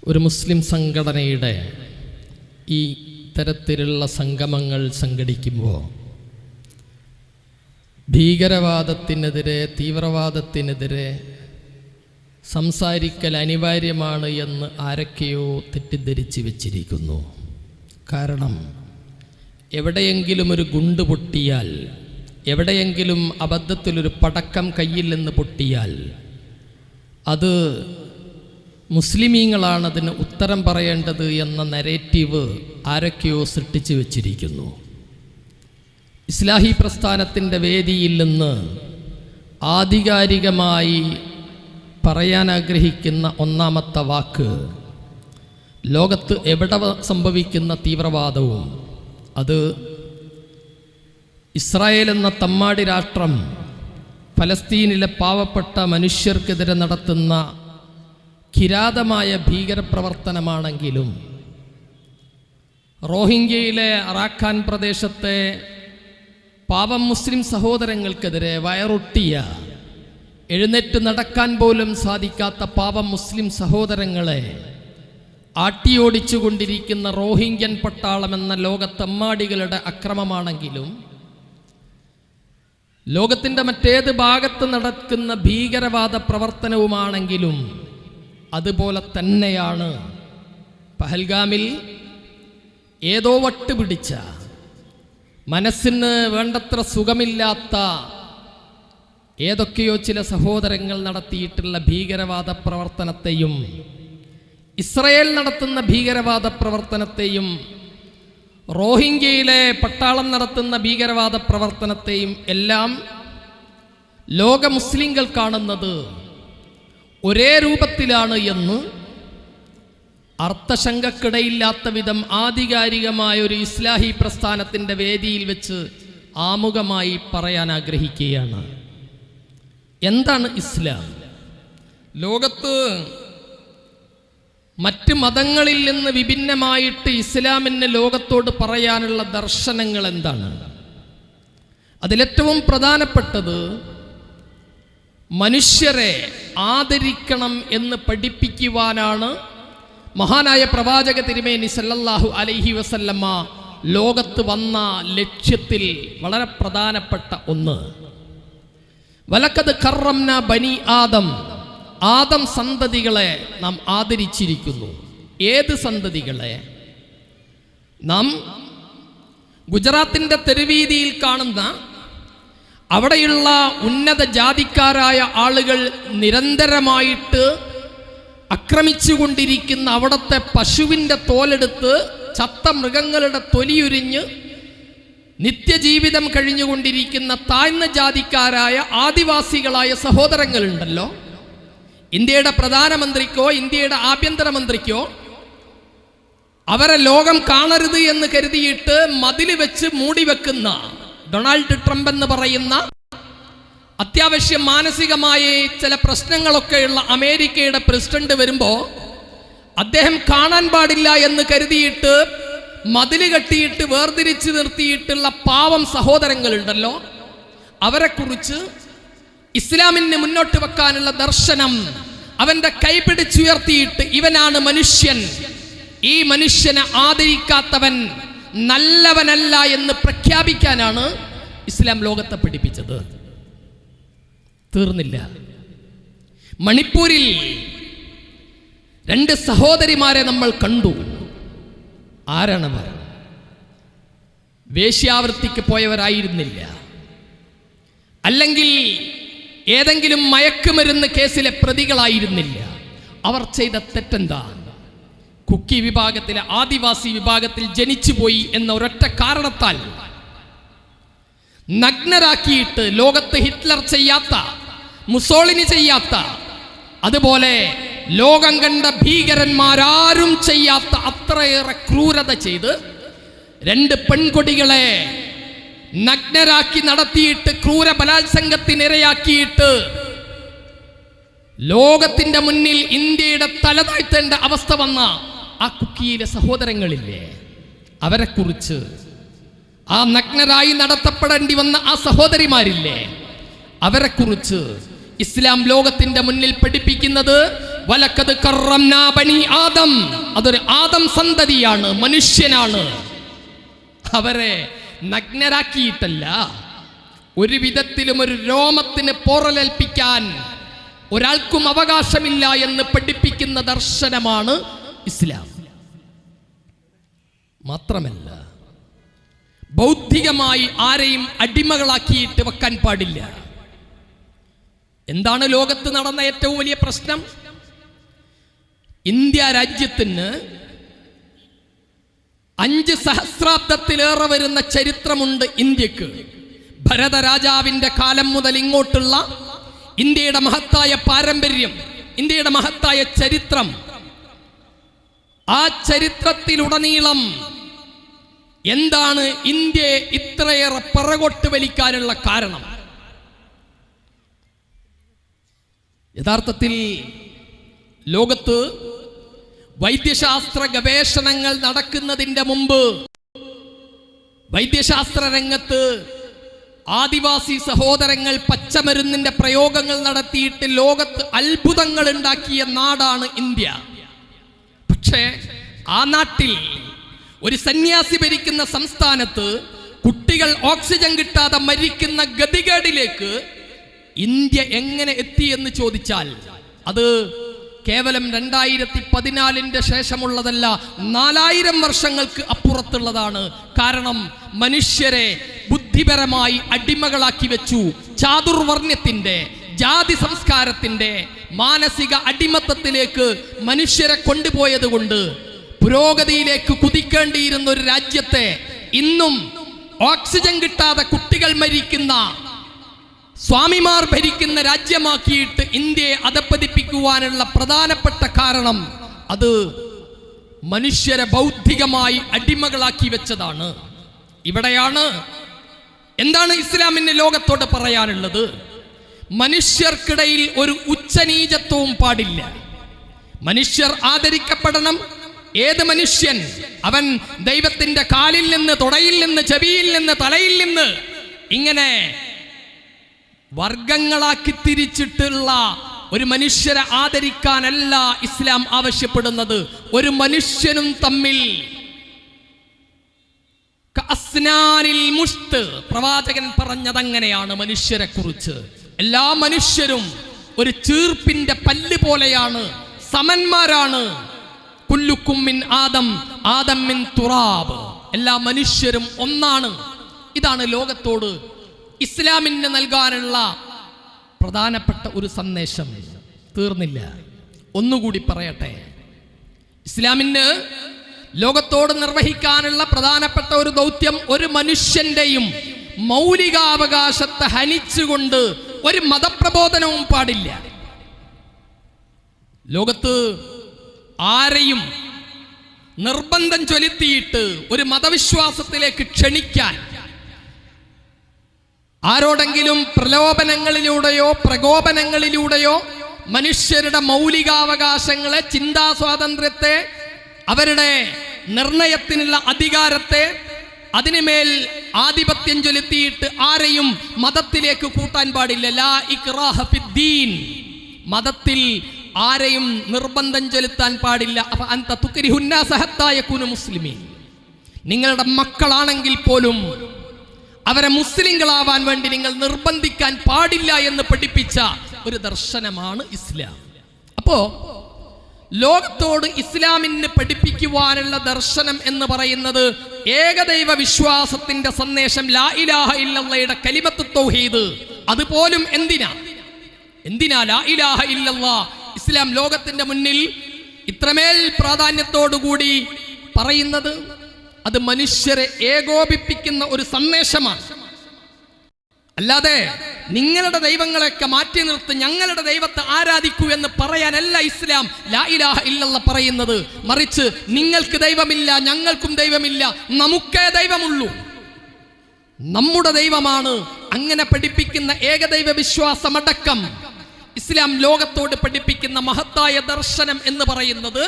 ഒരു മുസ്ലിം സംഘടനയുടെ ഈ തരത്തിലുള്ള സംഗമങ്ങൾ സംഘടിക്കുമ്പോൾ ഭീകരവാദത്തിനെതിരെ, തീവ്രവാദത്തിനെതിരെ സംസാരിക്കൽ അനിവാര്യമാണ് എന്ന് ആരൊക്കെയോ തെറ്റിദ്ധരിച്ച് വച്ചിരിക്കുന്നു. കാരണം എവിടെയെങ്കിലും ഒരു ഗുണ്ട് പൊട്ടിയാൽ, എവിടെയെങ്കിലും അബദ്ധത്തിലൊരു പടക്കം കയ്യിൽ നിന്ന് പൊട്ടിയാൽ അത് മുസ്ലിമീങ്ങളാണ് അതിന് ഉത്തരം പറയേണ്ടത് എന്ന നരേറ്റീവ് ആരൊക്കെയോ സൃഷ്ടിച്ചു വച്ചിരിക്കുന്നു. ഇസ്ലാഹി പ്രസ്ഥാനത്തിൻ്റെ വേദിയിൽ നിന്ന് ആധികാരികമായി പറയാൻ ആഗ്രഹിക്കുന്ന ഒന്നാമത്തെ വാക്ക്, ലോകത്ത് എവിടെ സംഭവിക്കുന്ന തീവ്രവാദവും അത് ഇസ്രായേൽ എന്ന തമ്മാടി രാഷ്ട്രം ഫലസ്തീനിലെ പാവപ്പെട്ട മനുഷ്യർക്കെതിരെ നടത്തുന്ന കിരാതമായ ഭീകരപ്രവർത്തനമാണെങ്കിലും, റോഹിംഗ്യയിലെ അറാഖാൻ പ്രദേശത്തെ പാവം മുസ്ലിം സഹോദരങ്ങൾക്കെതിരെ വയറൊട്ടിയ, എഴുന്നേറ്റ് നടക്കാൻ പോലും സാധിക്കാത്ത പാവം മുസ്ലിം സഹോദരങ്ങളെ ആട്ടിയോടിച്ചുകൊണ്ടിരിക്കുന്ന റോഹിംഗ്യൻ പട്ടാളം എന്ന ലോകത്തെമ്മാടികളുടെ അക്രമമാണെങ്കിലും, ലോകത്തിൻ്റെ മറ്റേത് ഭാഗത്ത് നടക്കുന്ന ഭീകരവാദ പ്രവർത്തനവുമാണെങ്കിലും അതുപോലെ തന്നെയാണ് പഹൽഗാമിൽ ഏതോ വട്ടുപിടിച്ച, മനസ്സിന് വേണ്ടത്ര സുഖമില്ലാത്ത ഏതൊക്കെയോ ചില സഹോദരങ്ങൾ നടത്തിയിട്ടുള്ള ഭീകരവാദ പ്രവർത്തനത്തെയും, ഇസ്രായേൽ നടത്തുന്ന ഭീകരവാദ പ്രവർത്തനത്തെയും, റോഹിംഗ്യയിലെ പട്ടാളം നടത്തുന്ന ഭീകരവാദ പ്രവർത്തനത്തെയും എല്ലാം ലോക മുസ്ലിങ്ങൾ കാണുന്നത് ഒരേ രൂപത്തിലാണ് എന്ന് അർത്ഥശങ്കക്കിടയില്ലാത്ത വിധം ആധികാരികമായ ഒരു ഇസ്ലാഹി പ്രസ്ഥാനത്തിൻ്റെ വേദിയിൽ വെച്ച് ആമുഖമായി പറയാൻ ആഗ്രഹിക്കുകയാണ്. എന്താണ് ഇസ്ലാം? ലോകത്ത് മറ്റ് മതങ്ങളിൽ നിന്ന് വിഭിന്നമായിട്ട് ഇസ്ലാമിന് ലോകത്തോട് പറയാനുള്ള ദർശനങ്ങൾ എന്താണ്? അതിലേറ്റവും പ്രധാനപ്പെട്ടത് മനുഷ്യരെ ആദരിക്കണം എന്ന് പഠിപ്പിക്കുവാനാണ് മഹാനായ പ്രവാചക തിരുമേനി സല്ലല്ലാഹു അലൈഹി വസല്ലമ ലോകത്ത് വന്ന ലക്ഷ്യത്തിൽ വളരെ പ്രധാനപ്പെട്ട ഒന്ന്. വലഖദ് കറംന ബനി ആദം, ആദം സന്തതികളെ നാം ആദരിച്ചിരിക്കുന്നു. ഏത് സന്തതികളെ? നാം ഗുജറാത്തിൻ്റെ തെരുവീതിയിൽ കാണുന്ന അവിടെയുള്ള ഉന്നത ജാതിക്കാരായ ആളുകൾ നിരന്തരമായിട്ട് ആക്രമിച്ചുകൊണ്ടിരിക്കുന്ന അവിടുത്തെ പശുവിൻ്റെ തോലെടുത്ത് ചത്ത മൃഗങ്ങളുടെ തൊലിയുരിഞ്ഞ് നിത്യജീവിതം കഴിഞ്ഞുകൊണ്ടിരിക്കുന്ന താഴ്ന്ന ജാതിക്കാരായ ആദിവാസികളായ സഹോദരങ്ങളുണ്ടല്ലോ, ഇന്ത്യയുടെ പ്രധാനമന്ത്രിക്കോ ഇന്ത്യയുടെ ആഭ്യന്തരമന്ത്രിക്കോ അവരെ ലോകം കാണരുത് എന്ന് കരുതിയിട്ട് മതിൽ വെച്ച് മൂടിവെക്കുന്ന ഡൊണാൾഡ് ട്രംപ് എന്ന് പറയുന്ന അത്യാവശ്യം മാനസികമായ ചില പ്രശ്നങ്ങളൊക്കെയുള്ള അമേരിക്കയുടെ പ്രസിഡന്റ് വരുമ്പോൾ അദ്ദേഹം കാണാൻ പാടില്ല എന്ന് കരുതിയിട്ട് മതിൽ കെട്ടിയിട്ട് വേർതിരിച്ച് നിർത്തിയിട്ടുള്ള പാവം സഹോദരങ്ങളുണ്ടല്ലോ, അവരെക്കുറിച്ച് ഇസ്ലാമിന് മുന്നോട്ട് വെക്കാനുള്ള ദർശനം, അവന്റെ കൈ പിടിച്ചുയർത്തിയിട്ട് ഇവനാണ് മനുഷ്യൻ, ഈ മനുഷ്യനെ ആദരിക്കാത്തവൻ നല്ലവനല്ല എന്ന് പ്രഖ്യാപിക്കാനാണ് ഇസ്ലാം ലോകത്തെ പഠിപ്പിച്ചത്. തീർന്നില്ല. മണിപ്പൂരിൽ 2 സഹോദരിമാരെ നമ്മൾ കണ്ടു. ആരാണവർ? വേശ്യാവൃത്തിക്ക് പോയവരായിരുന്നില്ല, അല്ലെങ്കിൽ ഏതെങ്കിലും മയക്കുമരുന്ന് കേസിലെ പ്രതികളായിരുന്നില്ല. അവർ ചെയ്ത തെറ്റെന്താ? കുക്കി വിഭാഗത്തിലെ ആദിവാസി വിഭാഗത്തിൽ ജനിച്ചുപോയി എന്ന ഒരൊറ്റ കാരണത്താൽ നഗ്നരാക്കിയിട്ട് ലോകത്ത് ഹിറ്റ്ലർ ചെയ്യാത്ത, മുസോളിനി ചെയ്യാത്ത, അതുപോലെ ലോകം കണ്ട ഭീകരന്മാരാരും ചെയ്യാത്ത അത്രയേറെ ക്രൂരത ചെയ്ത് 2 പെൺകൊടികളെ നഗ്നരാക്കി നടത്തിയിട്ട് ക്രൂര ബലാത്സംഗത്തിനിരയാക്കിയിട്ട് ലോകത്തിന്റെ മുന്നിൽ ഇന്ത്യയുടെ തല താഴ്ത്തേണ്ട അവസ്ഥ വന്ന ആ കുക്കിയിലെ സഹോദരങ്ങളില്ലേ, അവരെക്കുറിച്ച്, ആ നഗ്നരായി നടത്തപ്പെടേണ്ടി വന്ന ആ സഹോദരിമാരില്ലേ, അവരെക്കുറിച്ച് ഇസ്ലാം ലോകത്തിന്റെ മുന്നിൽ പഠിപ്പിക്കുന്നത് വലഖദ് കറംനാ ബനി ആദം, അതൊരു ആദം സന്തതിയാണ്, മനുഷ്യനാണ്. അവരെ നഗ്നരാക്കിയിട്ടല്ല, ഒരു വിധത്തിലും ഒരു രോമത്തിന് പോറലേൽപ്പിക്കാൻ ഒരാൾക്കും അവകാശമില്ല എന്ന് പഠിപ്പിക്കുന്ന ദർശനമാണ് ഇസ്ലാം. മാത്രമല്ല, ബൗദ്ധികമായി ആരെയും അടിമകളാക്കിയിട്ട് വെക്കാൻ പാടില്ല. എന്താണ് ലോകത്ത് നടന്ന ഏറ്റവും വലിയ പ്രശ്നം? ഇന്ത്യ രാജ്യത്തിന് 5 സഹസ്രാബ്ദത്തിലേറെ വരുന്ന ചരിത്രമുണ്ട് ഇന്ത്യക്ക്. ഭരതരാജാവിന്റെ കാലം മുതൽ ഇങ്ങോട്ടുള്ള ഇന്ത്യയുടെ മഹത്തായ പാരമ്പര്യം, ഇന്ത്യയുടെ മഹത്തായ ചരിത്രം, ആ ചരിത്രത്തിലുടനീളം എന്താണ് ഇന്ത്യയെ ഇത്രയേറെ പിറകോട്ട് വലിക്കാനുള്ള കാരണം? യഥാർത്ഥത്തിൽ ലോകത്ത് വൈദ്യശാസ്ത്ര ഗവേഷണങ്ങൾ നടക്കുന്നതിൻ്റെ മുമ്പ് വൈദ്യശാസ്ത്ര രംഗത്ത് ആദിവാസി സഹോദരങ്ങൾ പച്ചമരുന്നിന്റെ പ്രയോഗങ്ങൾ നടത്തിയിട്ട് ലോകത്ത് അത്ഭുതങ്ങൾ ഉണ്ടാക്കിയ നാടാണ് ഇന്ത്യ. പക്ഷേ ആ നാട്ടിൽ ഒരു സന്യാസി ഭരിക്കുന്ന സംസ്ഥാനത്ത് കുട്ടികൾ ഓക്സിജൻ കിട്ടാതെ മരിക്കുന്ന ഗതികേടിലേക്ക് ഇന്ത്യ എങ്ങനെ എത്തി എന്ന് ചോദിച്ചാൽ അത് കേവലം 2014 ശേഷമുള്ളതല്ല, 4000 വർഷങ്ങൾക്ക് അപ്പുറത്തുള്ളതാണ്. കാരണം മനുഷ്യരെ ബുദ്ധിപരമായി അടിമകളാക്കി വെച്ചു. ചാതുർവർണ്ണ്യത്തിന്റെ, ജാതി സംസ്കാരത്തിന്റെ മാനസിക അടിമത്തത്തിലേക്ക് മനുഷ്യരെ കൊണ്ടുപോയത് കൊണ്ട് പുരോഗതിയിലേക്ക് കുതിക്കേണ്ടിയിരുന്ന ഒരു രാജ്യത്തെ ഇന്നും ഓക്സിജൻ കിട്ടാതെ കുട്ടികൾ മരിക്കുന്ന, സ്വാമിമാർ ഭരിക്കുന്ന രാജ്യമാക്കിയിട്ട് ഇന്ത്യയെ അധപ്പതിപ്പിക്കുവാനുള്ള പ്രധാനപ്പെട്ട കാരണം അത് മനുഷ്യരെ ബൗദ്ധികമായി അടിമകളാക്കി വെച്ചതാണ്. ഇവിടെയാണ് എന്താണ് ഇസ്ലാമിന് ലോകത്തോട് പറയാനുള്ളത്? മനുഷ്യർക്കിടയിൽ ഒരു ഉച്ചനീചത്വവും പാടില്ല. മനുഷ്യർ ആദരിക്കപ്പെടണം. ഏത് മനുഷ്യൻ അവൻ ദൈവത്തിന്റെ കാലിൽ നിന്ന്, തുടയിൽ നിന്ന്, ചെവിയിൽ നിന്ന്, തലയിൽ നിന്ന് ഇങ്ങനെ വർഗങ്ങളാക്കി തിരിച്ചിട്ടുള്ള ഒരു മനുഷ്യരെ ആദരിക്കാനല്ല ഇസ്ലാം ആവശ്യപ്പെടുന്നത്. ഒരു മനുഷ്യനും തമ്മിൽ പ്രവാചകൻ പറഞ്ഞതങ്ങനെയാണ് മനുഷ്യരെ കുറിച്ച്. എല്ലാ മനുഷ്യരും ഒരു ചീർപ്പിന്റെ പല്ല് പോലെയാണ്, സമന്മാരാണ്. കുല്ലുക്കും മിൻ ആദം, ആദം മിൻ തുറാബ്. എല്ലാ മനുഷ്യരും ഒന്നാണ്. ഇതാണ് ലോകത്തോട് ഇസ്ലാമിന് നൽകാനുള്ള പ്രധാനപ്പെട്ട ഒരു സന്ദേശം. തീർന്നില്ല, ഒന്നുകൂടി പറയട്ടെ. ഇസ്ലാമിന് ലോകത്തോട് നിർവഹിക്കാനുള്ള പ്രധാനപ്പെട്ട ഒരു ദൗത്യം, ഒരു മനുഷ്യന്റെയും മൗലികാവകാശത്തെ ഹനിച്ചുകൊണ്ട് ഒരു മതപ്രബോധനവും പാടില്ല. ലോകത്ത് ആരെയും നിർബന്ധം ചൊലുത്തിയിട്ട് ഒരു മതവിശ്വാസത്തിലേക്ക് ക്ഷണിക്കാൻ, ആരോടെങ്കിലും പ്രലോഭനങ്ങളിലൂടെയോ പ്രകോപനങ്ങളിലൂടെയോ മനുഷ്യരുടെ മൗലികാവകാശങ്ങളെ, ചിന്താ സ്വാതന്ത്ര്യത്തെ, അവരുടെ നിർണയത്തിനുള്ള അധികാരത്തെ, അതിനുമേൽ ആധിപത്യം ചൊലുത്തിയിട്ട് ആരെയും മതത്തിലേക്ക് കൂട്ടാൻ പാടില്ല. ലാ ഇക്റാഹ ഫിദ്ദീൻ. മതത്തിൽ ആരെയും നിർബന്ധം ചെലുത്താൻ പാടില്ല. അപ്പൊ അൻത തുക്രിഹുൻ നാസ ഹത്താ യകൂനു മുസ്ലിമീൻ. നിങ്ങളുടെ മക്കളാണെങ്കിൽ പോലും അവരെ മുസ്ലിങ്ങളാവാൻ വേണ്ടി നിങ്ങൾ നിർബന്ധിക്കാൻ പാടില്ല എന്ന് പഠിപ്പിച്ച ഒരു ദർശനമാണ് ഇസ്ലാം. അപ്പോ ലോകത്തോട് ഇസ്ലാമിന് പഠിപ്പിക്കുവാനുള്ള ദർശനം എന്ന് പറയുന്നത് ഏകദൈവ വിശ്വാസത്തിന്റെ സന്ദേശം, ലാ ഇലാഹ ഇല്ലല്ലാഹയുടെ കലിമത്ത് തൗഹീദ്. അതുപോലും എന്തിനാ ലാ ഇലാഹ ഇല്ലല്ലാഹ് ഇസ്ലാം ലോകത്തിന്റെ മുന്നിൽ ഇത്രമേൽ പ്രാധാന്യത്തോടുകൂടി പറയുന്നത്? അത് മനുഷ്യരെ ഏകോപിപ്പിക്കുന്ന ഒരു സന്ദേശമാണ്. അല്ലാതെ നിങ്ങളുടെ ദൈവങ്ങളെയൊക്കെ മാറ്റി നിർത്തി ഞങ്ങളുടെ ദൈവത്തെ ആരാധിക്കൂ എന്ന് പറയാനല്ല ഇസ്ലാം ലാ ഇലാഹ ഇല്ലല്ലാഹ് പറയുന്നത്. മറിച്ച് നിങ്ങൾക്ക് ദൈവമില്ല, ഞങ്ങൾക്കും ദൈവമില്ല, നമുക്കേ ദൈവമുള്ളൂ, നമ്മുടെ ദൈവമാണ്. അങ്ങനെ പഠിപ്പിക്കുന്ന ഏകദൈവ വിശ്വാസമടക്കം ഇസ്ലാം ലോകത്തോട് പഠിപ്പിക്കുന്ന മഹത്തായ ദർശനം എന്ന് പറയുന്നത്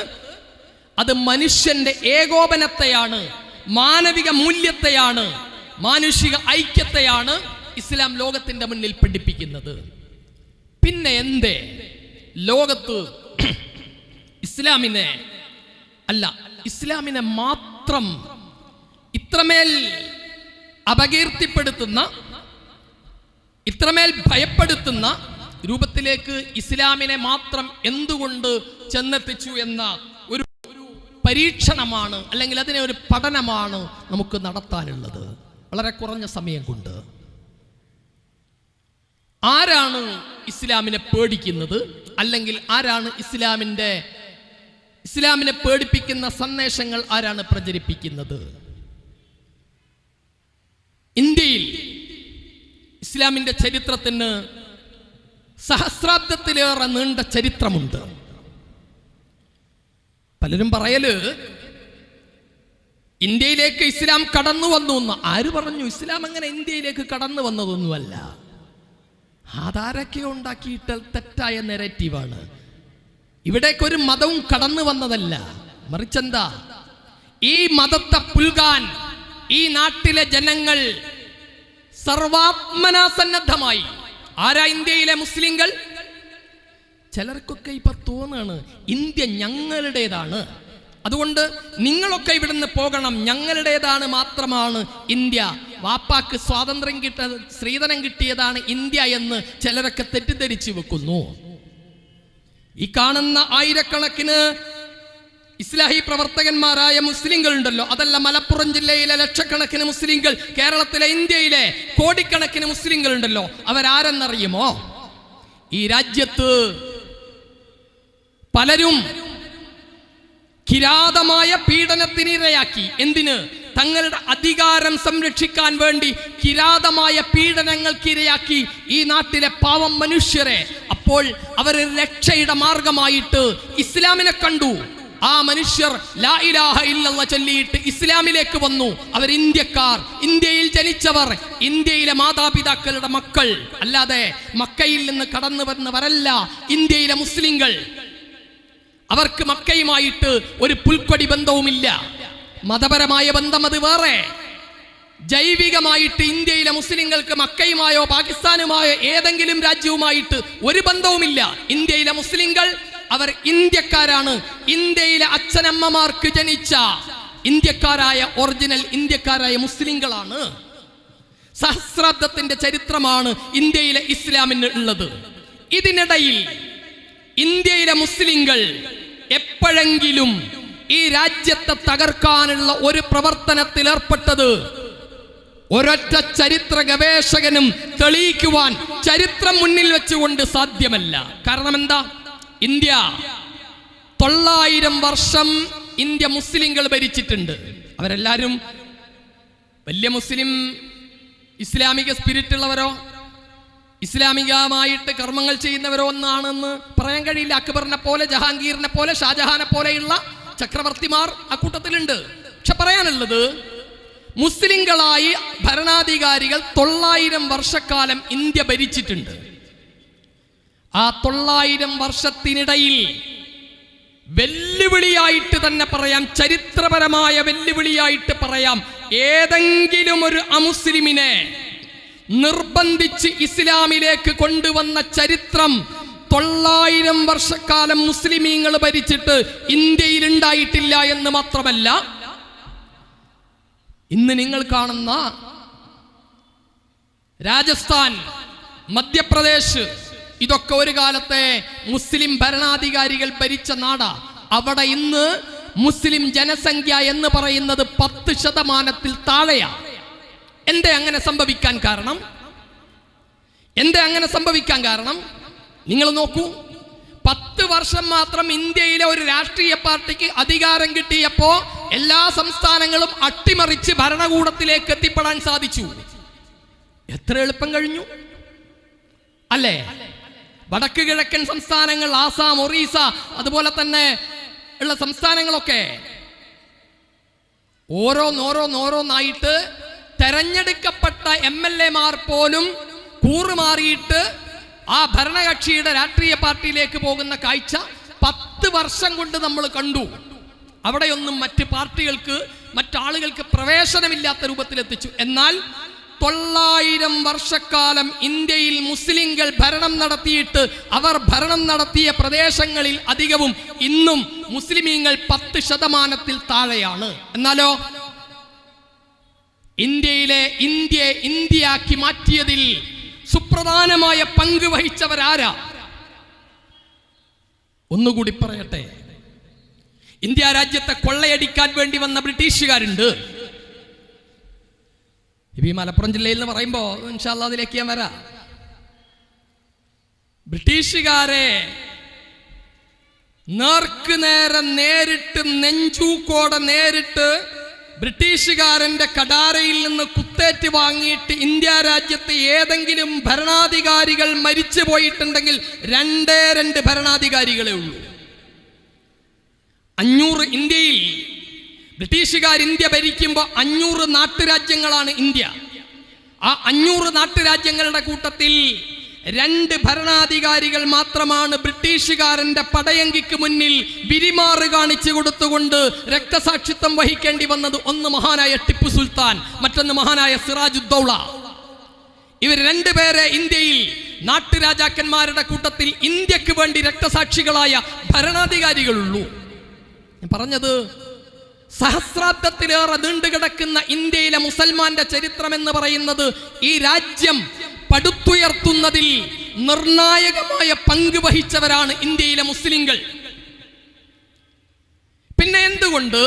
അത് മനുഷ്യന്റെ ഏകോപനത്തെയാണ്, മാനവിക മൂല്യത്തെയാണ്, മാനുഷിക ഐക്യത്തെയാണ് ഇസ്ലാം ലോകത്തിന്റെ മുന്നിൽ പഠിപ്പിക്കുന്നത്. പിന്നെ എന്തേ ലോകത്ത് ഇസ്ലാമിനെ മാത്രം ഇത്രമേൽ അപകീർത്തിപ്പെടുത്തുന്ന, ഇത്രമേൽ ഭയപ്പെടുത്തുന്ന രൂപത്തിലേക്ക് ഇസ്ലാമിനെ മാത്രം എന്തുകൊണ്ട് ചെന്നെത്തിച്ചു എന്ന ഒരു പരീക്ഷണമാണ്, അല്ലെങ്കിൽ അതിനെ ഒരു പഠനമാണ് നമുക്ക് നടത്താനുള്ളത് വളരെ കുറഞ്ഞ സമയം കൊണ്ട്. ആരാണ് ഇസ്ലാമിനെ പേടിക്കുന്നത്, അല്ലെങ്കിൽ ആരാണ് ഇസ്ലാമിനെ പേടിപ്പിക്കുന്ന സന്ദേശങ്ങൾ ആരാണ് പ്രചരിപ്പിക്കുന്നത്? ഇന്ത്യയിൽ ഇസ്ലാമിന്റെ ചരിത്രത്തിന് സഹസ്രാബ്ദത്തിലേറെ നീണ്ട ചരിത്രമുണ്ട്. പലരും പറയല് ഇന്ത്യയിലേക്ക് ഇസ്ലാം കടന്നു വന്നു എന്ന്. ആര് പറഞ്ഞു? ഇസ്ലാം അങ്ങനെ ഇന്ത്യയിലേക്ക് കടന്നു വന്നതൊന്നുമല്ല. ആധാരൊക്കെ ഉണ്ടാക്കിയിട്ട് തെറ്റായ നെറേറ്റീവാണ്. ഇവിടേക്കൊരു മതവും കടന്നു വന്നതല്ല. മറിച്ചെന്താ, ഈ മതത്തെ പുൽകാൻ ഈ നാട്ടിലെ ജനങ്ങൾ സർവാത്മനാ സന്നദ്ധമായി. ആരാ ഇന്ത്യയിലെ മുസ്ലിങ്ങൾ? ചിലർക്കൊക്കെ ഇപ്പൊ തോന്നാണ് ഇന്ത്യ ഞങ്ങളുടേതാണ്, അതുകൊണ്ട് നിങ്ങളൊക്കെ ഇവിടുന്ന് പോകണം, ഞങ്ങളുടേതാണ് മാത്രമാണ് ഇന്ത്യ, വാപ്പാക്ക് സ്വാതന്ത്ര്യം സ്ത്രീധനം കിട്ടിയതാണ് ഇന്ത്യ എന്ന് ചിലരൊക്കെ തെറ്റിദ്ധരിച്ചു വെക്കുന്നു. ഈ കാണുന്ന ആയിരക്കണക്കിന് ഇസ്ലാഹി പ്രവർത്തകന്മാരായ മുസ്ലിങ്ങൾ ഉണ്ടല്ലോ, അതല്ല മലപ്പുറം ജില്ലയിലെ ലക്ഷക്കണക്കിന് മുസ്ലിങ്ങൾ, കേരളത്തിലെ ഇന്ത്യയിലെ കോടിക്കണക്കിന് മുസ്ലിങ്ങൾ ഉണ്ടല്ലോ, അവരാരെന്നറിയുമോ? ഈ രാജ്യത്ത് പലരും കിരാതമായ പീഡനത്തിനിരയാക്കി. എന്തിന്? തങ്ങളുടെ അധികാരം സംരക്ഷിക്കാൻ വേണ്ടി കിരാതമായ പീഡനങ്ങൾക്കിരയാക്കി ഈ നാട്ടിലെ പാവം മനുഷ്യരെ. അപ്പോൾ അവർ രക്ഷയുടെ മാർഗമായിട്ട് ഇസ്ലാമിനെ കണ്ടു. ആ മനുഷ്യർ ലാ ഇലാഹ ഇല്ലല്ലാഹ് ചൊല്ലിയിട്ട് ഇസ്ലാമിലേക്ക് വന്നു. അവർ ഇന്ത്യക്കാർ, ഇന്ത്യയിൽ ജനിച്ചവർ, ഇന്ത്യയിലെ മാതാപിതാക്കളുടെ മക്കൾ, അല്ലാതെ മക്കയിൽ നിന്ന് കടന്നു വന്നവരല്ല ഇന്ത്യയിലെ മുസ്ലിങ്ങൾ. അവർക്ക് മക്കയുമായിട്ട് ഒരു പുൽക്കൊടി ബന്ധവുമില്ല. മതപരമായ ബന്ധം അത് വേറെ. ജൈവികമായിട്ട് ഇന്ത്യയിലെ മുസ്ലിങ്ങൾക്ക് മക്കയുമായോ പാകിസ്ഥാനുമായോ ഏതെങ്കിലും രാജ്യവുമായിട്ട് ഒരു ബന്ധവുമില്ല. ഇന്ത്യയിലെ മുസ്ലിങ്ങൾ അവർ ഇന്ത്യക്കാരാണ്. ഇന്ത്യയിലെ അച്ഛനമ്മമാർക്ക് ജനിച്ച ഇന്ത്യക്കാരായ ഒറിജിനൽ ഇന്ത്യക്കാരായ മുസ്ലിങ്ങളാണ്. സഹസ്രാബ്ദത്തിന്റെ ചരിത്രമാണ് ഇന്ത്യയിലെ ഇസ്ലാമിന് ഉള്ളത്. ഇതിനിടയിൽ ഇന്ത്യയിലെ മുസ്ലിങ്ങൾ എപ്പോഴെങ്കിലും ഈ രാജ്യത്തെ തകർക്കാനുള്ള ഒരു പ്രവർത്തനത്തിൽ ഏർപ്പെട്ടത് ഒരൊറ്റ ചരിത്ര ഗവേഷകനും തെളിയിക്കുവാൻ ചരിത്രം മുന്നിൽ വെച്ചുകൊണ്ട് സാധ്യമല്ല. കാരണം എന്താ? ഇന്ത്യ 900 വർഷം ഇന്ത്യ മുസ്ലിങ്ങൾ ഭരിച്ചിട്ടുണ്ട്. അവരെല്ലാരും വലിയ മുസ്ലിം ഇസ്ലാമിക സ്പിരിറ്റ് ഉള്ളവരോ ഇസ്ലാമികമായിട്ട് കർമ്മങ്ങൾ ചെയ്യുന്നവരോ ഒന്നാണെന്ന് പറയാൻ കഴിയില്ല. അക്ബറിനെ പോലെ, ജഹാംഗീറിനെ പോലെ, ഷാജഹാനെ പോലെയുള്ള ചക്രവർത്തിമാർ അക്കൂട്ടത്തിലുണ്ട്. പക്ഷെ പറയാനുള്ളത്, മുസ്ലിങ്ങളായി ഭരണാധികാരികൾ 900 വർഷക്കാലം ഇന്ത്യ ഭരിച്ചിട്ടുണ്ട്. ആ 900 വർഷത്തിനിടയിൽ വെല്ലുവിളിയായിട്ട് തന്നെ പറയാം, ചരിത്രപരമായ വെല്ലുവിളിയായിട്ട് പറയാം, ഏതെങ്കിലും ഒരു അമുസ്ലിമിനെ നിർബന്ധിച്ച് ഇസ്ലാമിലേക്ക് കൊണ്ടുവന്ന ചരിത്രം 900 വർഷക്കാലം മുസ്ലിമീങ്ങൾ ഭരിച്ചിട്ട് ഇന്ത്യയിൽ ഉണ്ടായിട്ടില്ല എന്ന് മാത്രമല്ല, ഇന്ന് നിങ്ങൾ കാണുന്ന രാജസ്ഥാൻ, മധ്യപ്രദേശ്, ഇതൊക്കെ ഒരു കാലത്തെ മുസ്ലിം ഭരണാധികാരികൾ ഭരിച്ച നാടാ. അവിടെ ഇന്ന് മുസ്ലിം ജനസംഖ്യ എന്ന് പറയുന്നത് 10% താഴെയാണ്. എന്തേ അങ്ങനെ സംഭവിക്കാൻ കാരണം? നിങ്ങൾ നോക്കൂ, 10 വർഷം മാത്രം ഇന്ത്യയിലെ ഒരു രാഷ്ട്രീയ പാർട്ടിക്ക് അധികാരം കിട്ടിയപ്പോ എല്ലാ സംസ്ഥാനങ്ങളും അട്ടിമറിച്ച് ഭരണകൂടത്തിലേക്ക് എത്തിപ്പെടാൻ സാധിച്ചു. എത്ര എളുപ്പം കഴിഞ്ഞു അല്ലേ? വടക്ക് കിഴക്കൻ സംസ്ഥാനങ്ങൾ, ആസാം, ഒറീസ, അതുപോലെ തന്നെ ഉള്ള സംസ്ഥാനങ്ങളൊക്കെ ഓരോന്നായിട്ട് തെരഞ്ഞെടുക്കപ്പെട്ട MLA-മാർ പോലും കൂറുമാറിയിട്ട് ആ ഭരണകക്ഷിയുടെ രാഷ്ട്രീയ പാർട്ടിയിലേക്ക് പോകുന്ന കാഴ്ച 10 വർഷം കൊണ്ട് നമ്മൾ കണ്ടു. അവിടെയൊന്നും മറ്റ് പാർട്ടികൾക്ക്, മറ്റാളുകൾക്ക് പ്രവേശനമില്ലാത്ത രൂപത്തിലെത്തിച്ചു. എന്നാൽ 900 വർഷക്കാലം ഇന്ത്യയിൽ മുസ്ലിങ്ങൾ ഭരണം നടത്തിയിട്ട് അവർ ഭരണം നടത്തിയ പ്രദേശങ്ങളിൽ അധികവും ഇന്നും മുസ്ലിമീങ്ങൾ 10% താഴെയാണ്. എന്നാലോ ഇന്ത്യയാക്കി മാറ്റിയതിൽ സുപ്രധാനമായ പങ്ക് വഹിച്ചവരാരാ? ഒന്നുകൂടി പറയട്ടെ. ഇന്ത്യ രാജ്യത്തെ കൊള്ളയടിക്കാൻ വേണ്ടി വന്ന ബ്രിട്ടീഷുകാരുണ്ട്. ഈ മലപ്പുറം ജില്ലയിൽ എന്ന് പറയുമ്പോൾ ഇൻഷാ അല്ലാഹ് അതിലേക്ക് ഞാൻ വരാം. ബ്രിട്ടീഷുകാരെ നേർക്കുനേരെ നേരിട്ട് നെഞ്ചൂക്കോടെ നേരിട്ട് ബ്രിട്ടീഷുകാരന്റെ കടാരയിൽ നിന്ന് കുത്തേറ്റ് വാങ്ങിയിട്ട് ഇന്ത്യ രാജ്യത്ത് ഏതെങ്കിലും ഭരണാധികാരികൾ മരിച്ചു പോയിട്ടുണ്ടെങ്കിൽ 2 ഭരണാധികാരികളെ ഉള്ളൂ. 500 ഇന്ത്യയിൽ ബ്രിട്ടീഷുകാർ ഇന്ത്യ ഭരിക്കുമ്പോൾ 500 നാട്ടുരാജ്യങ്ങളാണ് ഇന്ത്യ. ആ 500 നാട്ടുരാജ്യങ്ങളുടെ കൂട്ടത്തിൽ 2 ഭരണാധികാരികൾ മാത്രമാണ് ബ്രിട്ടീഷുകാരന്റെ പടയങ്കിക്ക് മുന്നിൽ വിരിമാറ് കാണിച്ചു കൊടുത്തുകൊണ്ട് രക്തസാക്ഷിത്വം വഹിക്കേണ്ടി വന്നത്. ഒന്ന് മഹാനായ ടിപ്പു സുൽത്താൻ, മറ്റൊന്ന് മഹാനായ സിറാജുദ്ദൗള. ഇവർ 2 പേരെ ഇന്ത്യയിൽ നാട്ടുരാജാക്കന്മാരുടെ കൂട്ടത്തിൽ ഇന്ത്യക്ക് വേണ്ടി രക്തസാക്ഷികളായ ഭരണാധികാരികളുള്ളൂ. ഞാൻ പറഞ്ഞത് സഹസ്രാബ്ദത്തിലേറെ നീണ്ടുകിടക്കുന്ന ഇന്ത്യയിലെ മുസൽമാന്റെ ചരിത്രം എന്ന് പറയുന്നത് ഈ രാജ്യം പടുത്തുയർത്തുന്നതിൽ നിർണായകമായ പങ്ക് വഹിച്ചവരാണ് ഇന്ത്യയിലെ മുസ്ലിങ്ങൾ. പിന്നെ എന്തുകൊണ്ട്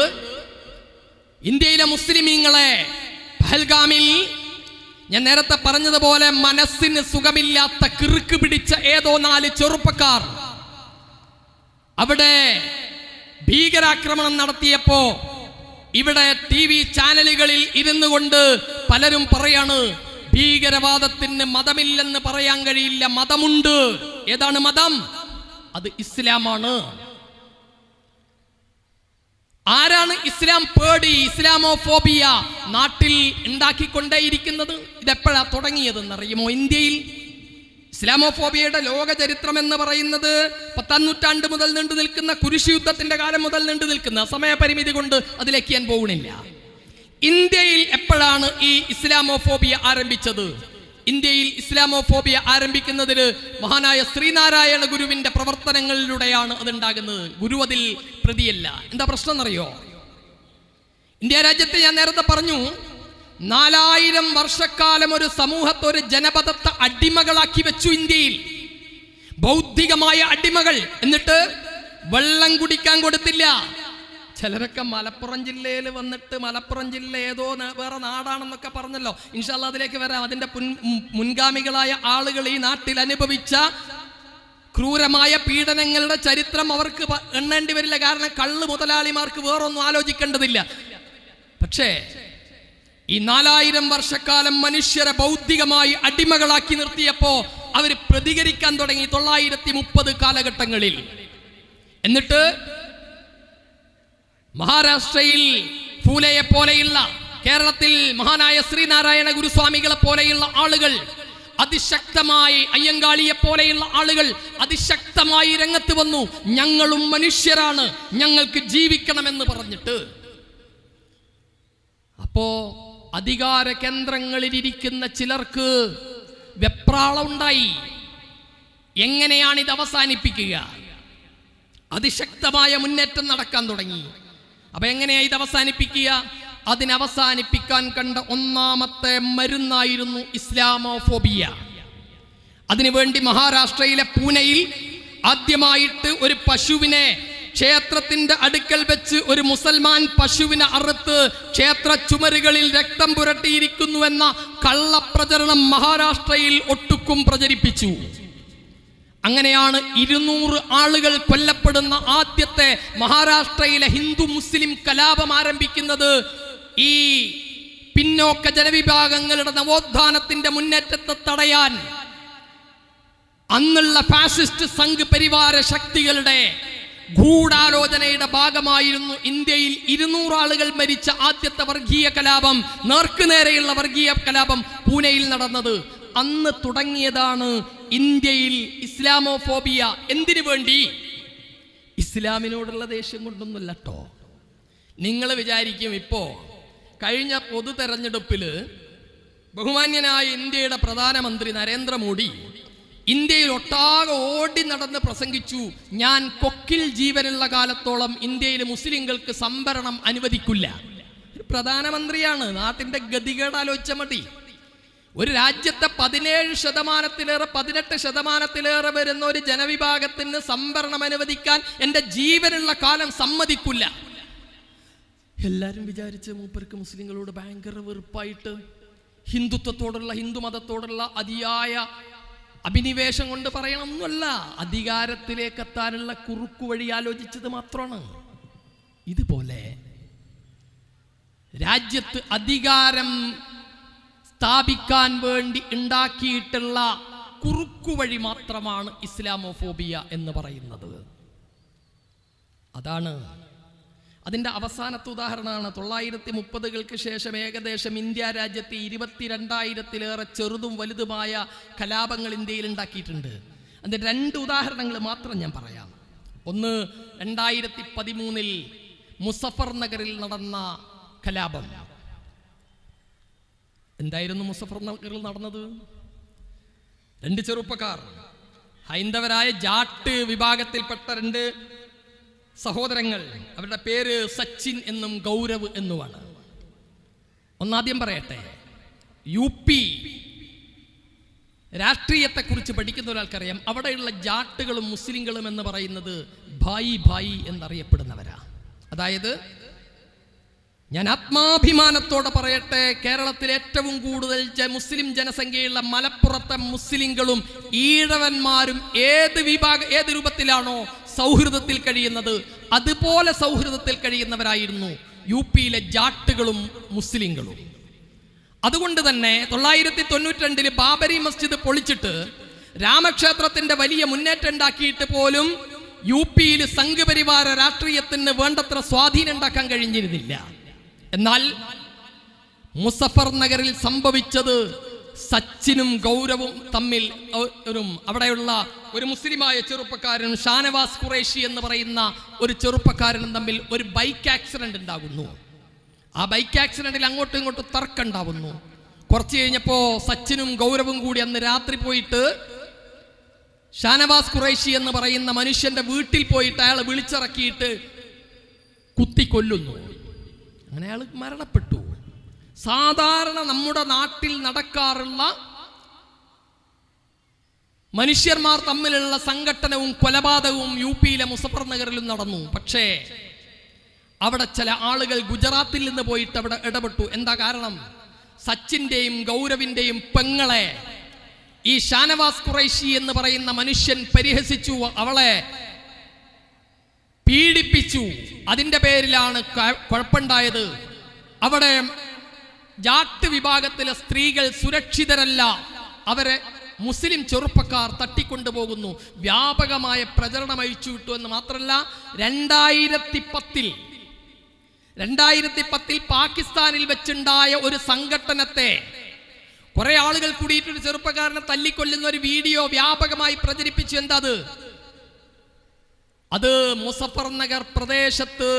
ഇന്ത്യയിലെ മുസ്ലിമീങ്ങളെ പഹൽഗാമിൽ ഞാൻ നേരത്തെ പറഞ്ഞതുപോലെ മനസ്സിന് സുഖമില്ലാത്ത കിറുക്ക് പിടിച്ച ഏതോ 4 ചെറുപ്പക്കാർ അവിടെ ഭീകരാക്രമണം നടത്തിയപ്പോ ഇവിടെ TV ചാനലുകളിൽ ഇരുന്നു കൊണ്ട് പലരും പറയാണ് ഭീകരവാദത്തിന് മതമില്ലെന്ന് പറയാൻ കഴിയില്ല, മതമുണ്ട്. ഏതാണ് മതം? അത് ഇസ്ലാമാണ്. ആരാണ് ഇസ്ലാം പേടി, ഇസ്ലാമോഫോബിയ നാട്ടിൽ ഉണ്ടാക്കിക്കൊണ്ടേയിരിക്കുന്നത്? ഇതെപ്പോഴാ തുടങ്ങിയതെന്നറിയുമോ? ഇന്ത്യയിൽ ഇസ്ലാമോഫോബിയയുടെ ലോക ചരിത്രം എന്ന് പറയുന്നത് 10-ാം നൂറ്റാണ്ട് മുതൽ നീണ്ടു നിൽക്കുന്ന കുരിശ് യുദ്ധത്തിന്റെ കാലം മുതൽ നീണ്ടു നിൽക്കുന്ന സമയപരിമിതി കൊണ്ട് അതിലേക്ക് ഞാൻ പോകുന്നില്ല. ഇന്ത്യയിൽ എപ്പോഴാണ് ഈ ഇസ്ലാമോഫോബിയ ആരംഭിച്ചത്? ഇന്ത്യയിൽ ഇസ്ലാമോഫോബിയ ആരംഭിക്കുന്നതിന് മഹാനായ ശ്രീനാരായണ ഗുരുവിന്റെ പ്രവർത്തനങ്ങളിലൂടെയാണ് അതുണ്ടാകുന്നത്. ഗുരു അതിൽ പ്രതിയല്ല. എന്താ പ്രശ്നം എന്നറിയോ? ഇന്ത്യ രാജ്യത്തെ ഞാൻ നേരത്തെ പറഞ്ഞു 4000 വർഷക്കാലം ഒരു സമൂഹത്തെ, ഒരു ജനപദത്തെ അടിമകളാക്കി വെച്ചു ഇന്ത്യയിൽ. ബൗദ്ധികമായ അടിമകൾ. എന്നിട്ട് വെള്ളം കുടിക്കാൻ കൊടുത്തില്ല. ചിലരൊക്കെ മലപ്പുറം ജില്ലയിൽ വന്നിട്ട് മലപ്പുറം ജില്ല ഏതോ വേറെ നാടാണെന്നൊക്കെ പറഞ്ഞല്ലോ. ഇൻഷാ അല്ലാഹ് അതിലേക്ക് വരാം. അതിന്റെ മുൻഗാമികളായ ആളുകൾ ഈ നാട്ടിൽ അനുഭവിച്ച ക്രൂരമായ പീഡനങ്ങളുടെ ചരിത്രം അവർക്ക് എണ്ണേണ്ടി വരില്ല. കാരണം കള്ള് മുതലാളിമാർക്ക് വേറൊന്നും ആലോചിക്കേണ്ടതില്ല. പക്ഷേ ഈ 4000 വർഷക്കാലം മനുഷ്യരെ ബൗദ്ധികമായി അടിമകളാക്കി നിർത്തിയപ്പോ അവർ പ്രതികരിക്കാൻ തുടങ്ങി 930 കാലഘട്ടങ്ങളിൽ. എന്നിട്ട് മഹാരാഷ്ട്രയിൽ ഫൂലെയെ പോലെയുള്ള, കേരളത്തിൽ മഹാനായ ശ്രീനാരായണ ഗുരുസ്വാമികളെ പോലെയുള്ള ആളുകൾ അതിശക്തമായി, അയ്യങ്കാളിയെ പോലെയുള്ള ആളുകൾ അതിശക്തമായി രംഗത്ത് വന്നു. ഞങ്ങളും മനുഷ്യരാണ്, ഞങ്ങൾക്ക് ജീവിക്കണമെന്ന് പറഞ്ഞിട്ട്. അപ്പോ അധികാര കേന്ദ്രങ്ങളിലിരിക്കുന്ന ചിലർക്ക് വെപ്രാളം ഉണ്ടായി. എങ്ങനെയാണ് ഇത് അവസാനിപ്പിക്കുക? അതിശക്തമായ മുന്നേറ്റം നടക്കാൻ തുടങ്ങി. അപ്പൊ എങ്ങനെയാ ഇത് അവസാനിപ്പിക്കുക? അതിനവസാനിപ്പിക്കാൻ കണ്ട ഒന്നാമത്തെ മരുന്നായിരുന്നു ഇസ്ലാമോഫോബിയ. അതിനുവേണ്ടി മഹാരാഷ്ട്രയിലെ പൂനെയിൽ ആദ്യമായിട്ട് ഒരു പശുവിനെ ക്ഷേത്രത്തിന്റെ അടുക്കൽ വെച്ച് ഒരു മുസൽമാൻ പശുവിനെ അറുത്ത് ക്ഷേത്ര ചുമരുകളിൽ രക്തം പുരട്ടിയിരിക്കുന്നുവെന്ന കള്ളപ്രചരണം മഹാരാഷ്ട്രയിൽ ഒട്ടുക്കും പ്രചരിപ്പിച്ചു. അങ്ങനെയാണ് 200 ആളുകൾ കൊല്ലപ്പെടുന്ന ആദ്യത്തെ മഹാരാഷ്ട്രയിലെ ഹിന്ദു മുസ്ലിം കലാപം ആരംഭിക്കുന്നത്. ഈ പിന്നോക്ക ജനവിഭാഗങ്ങളുടെ നവോത്ഥാനത്തിന്റെ മുന്നേറ്റത്തെ തടയാൻ അന്നുള്ള ഫാസിസ്റ്റ് സംഘ് പരിവാര ശക്തികളുടെ ഗൂഢാലോചനയുടെ ഭാഗമായിരുന്നു ഇന്ത്യയിൽ 200 ആളുകൾ മരിച്ച ആദ്യത്തെ വർഗീയ കലാപം, നേർക്കുനേരെയുള്ള വർഗീയ കലാപം പൂനെയിൽ നടന്നത്. അന്ന് തുടങ്ങിയതാണ് ഇന്ത്യയിൽ ഇസ്ലാമോഫോബിയ. എന്തിനു വേണ്ടി? ഇസ്ലാമിനോടുള്ള ദേഷ്യം കൊണ്ടൊന്നുമല്ല കേട്ടോ. നിങ്ങൾ വിചാരിക്കും ഇപ്പോ കഴിഞ്ഞ പൊതു തെരഞ്ഞെടുപ്പിൽ ബഹുമാന്യനായ ഇന്ത്യയുടെ പ്രധാനമന്ത്രി നരേന്ദ്രമോദി ഇന്ത്യയിൽ ഒട്ടാകെ ഓടി നടന്ന് പ്രസംഗിച്ചു, ഞാൻ കൊക്കിൽ ജീവനുള്ള കാലത്തോളം ഇന്ത്യയിലെ മുസ്ലിങ്ങൾക്ക് സംവരണം അനുവദിക്കില്ല. പ്രധാനമന്ത്രിയാണ്, നാട്ടിന്റെ ഗതികേട് ആലോചിച്ച മതി. ഒരു രാജ്യത്തെ 18% വരുന്ന ഒരു ജനവിഭാഗത്തിന് സംവരണം അനുവദിക്കാൻ എൻ്റെ ജീവനുള്ള കാലം സമ്മതിക്കില്ല. എല്ലാവരും വിചാരിച്ച് മൂപ്പർക്ക് മുസ്ലിങ്ങളോട് ഭയങ്കര വെറുപ്പായിട്ട് ഹിന്ദുത്വത്തോടുള്ള, ഹിന്ദു മതത്തോടുള്ള അതിയായ അഭിനിവേശം കൊണ്ട് പറയണമെന്നല്ല, അധികാരത്തിലേക്ക് എത്താനുള്ള കുറുക്കു വഴി ആലോചിച്ചത് മാത്രമാണ്. ഇതുപോലെ രാജ്യത്ത് അധികാരം സ്ഥാപിക്കാൻ വേണ്ടി ഉണ്ടാക്കിയിട്ടുള്ള കുറുക്കു വഴി മാത്രമാണ് ഇസ്ലാമോഫോബിയ എന്ന് പറയുന്നത്. അതാണ് അതിൻ്റെ അവസാനത്തെ ഉദാഹരണമാണ്. 930-കൾക്ക് ശേഷം ഏകദേശം ഇന്ത്യ രാജ്യത്ത് 22,000-ലേറെ ചെറുതും വലുതുമായ കലാപങ്ങൾ ഇന്ത്യയിൽ ഉണ്ടാക്കിയിട്ടുണ്ട്. അതിൻ്റെ 2 ഉദാഹരണങ്ങൾ മാത്രം ഞാൻ പറയാം. ഒന്ന്, 2013 മുസഫർ നഗറിൽ നടന്ന കലാപം. എന്തായിരുന്നു മുസഫർ നഗറിൽ നടന്നത്? 2 ചെറുപ്പക്കാർ, ഹൈന്ദവരായ ജാട്ട് വിഭാഗത്തിൽപ്പെട്ട 2 സഹോദരങ്ങൾ. അവരുടെ പേര് സച്ചിൻ എന്നും ഗൗരവ് എന്നുമാണ്. ഒന്നാദ്യം പറയട്ടെ, UP രാഷ്ട്രീയത്തെക്കുറിച്ച് പഠിക്കുന്ന ഒരാൾക്കറിയാം, അവിടെയുള്ള ജാട്ടുകളും മുസ്ലിങ്ങളും എന്ന് പറയുന്നത് ഭായി ഭായി എന്നറിയപ്പെടുന്നവരാ. അതായത് ഞാൻ ആത്മാഭിമാനത്തോടെ പറയട്ടെ, കേരളത്തിൽ ഏറ്റവും കൂടുതൽ മുസ്ലിം ജനസംഖ്യയുള്ള മലപ്പുറത്തെ മുസ്ലിങ്ങളും ഈഴവന്മാരും ഏത് രൂപത്തിലാണോ സൗഹൃദത്തിൽ കഴിയുന്നത്, അതുപോലെ സൗഹൃദത്തിൽ കഴിയുന്നവരായിരുന്നു UPയിലെ ജാട്ടുകളും മുസ്ലിങ്ങളും. അതുകൊണ്ട് തന്നെ 992 ബാബരി മസ്ജിദ് പൊളിച്ചിട്ട് രാമക്ഷേത്രത്തിന്റെ വലിയ മുന്നേറ്റം ഉണ്ടാക്കിയിട്ട് പോലും UPയിൽ സംഘപരിവാര രാഷ്ട്രീയത്തിന് വേണ്ടത്ര സ്വാധീനം ഉണ്ടാക്കാൻ കഴിഞ്ഞിരുന്നില്ല. എന്നാൽ മുസഫർ നഗറിൽ സംഭവിച്ചത് സച്ചിനും ഗൗരവും തമ്മിൽ അവിടെയുള്ള ഒരു മുസ്ലിമായ ചെറുപ്പക്കാരനും ഷാനവാസ് ഖുറേഷി എന്ന് പറയുന്ന ഒരു ചെറുപ്പക്കാരനും തമ്മിൽ ഒരു ബൈക്ക് ആക്സിഡന്റ് ഉണ്ടാകുന്നു. ആ ബൈക്ക് ആക്സിഡന്റിൽ അങ്ങോട്ടും ഇങ്ങോട്ടും തർക്കം ഉണ്ടാവുന്നു. കുറച്ച് കഴിഞ്ഞപ്പോൾ സച്ചിനും ഗൗരവും കൂടി അന്ന് രാത്രി പോയിട്ട് ഷാനവാസ് ഖുറേഷി എന്ന് പറയുന്ന മനുഷ്യന്റെ വീട്ടിൽ പോയിട്ട് അയാളെ വിളിച്ചിറക്കിയിട്ട് കുത്തിക്കൊല്ലുന്നു. അങ്ങനെ അയാൾ മരണപ്പെട്ടു. സാധാരണ നമ്മുടെ നാട്ടിൽ നടക്കാറുള്ള മനുഷ്യന്മാർ തമ്മിലുള്ള സംഘട്ടനവും കൊലപാതകവും UPയിലെ മുസഫർ നഗറിലും നടന്നു. പക്ഷേ അവിടെ ചില ആളുകൾ ഗുജറാത്തിൽ നിന്ന് പോയിട്ട് അവിടെ ഇടപെട്ടു. എന്താ കാരണം? സച്ചിന്റെയും ഗൗരവിന്റെയും പെങ്ങളെ ഈ ഷാനവാസ് ഖുറൈശി എന്ന് പറയുന്ന മനുഷ്യൻ പരിഹസിച്ചു, അവളെ പീഡിപ്പിച്ചു. അതിന്റെ പേരിലാണ് കുഴപ്പമുണ്ടായത്. അവിടെ ജാട്ട് വിഭാഗത്തിലെ സ്ത്രീകൾ സുരക്ഷിതരല്ല, അവരെ മുസ്ലിം ചെറുപ്പക്കാർ തട്ടിക്കൊണ്ടുപോകുന്നു. വ്യാപകമായ പ്രചരണം അഴിച്ചു വിട്ടു എന്ന് മാത്രമല്ല, 2010 പാകിസ്ഥാനിൽ വെച്ചുണ്ടായ ഒരു സംഘട്ടനത്തെ കുറെ ആളുകൾ കൂടിയിട്ടൊരു ചെറുപ്പക്കാരനെ തല്ലിക്കൊല്ലുന്ന ഒരു വീഡിയോ വ്യാപകമായി പ്രചരിപ്പിച്ചു. എന്താ അത് മുസഫർ നഗർ പ്രദേശത്ത്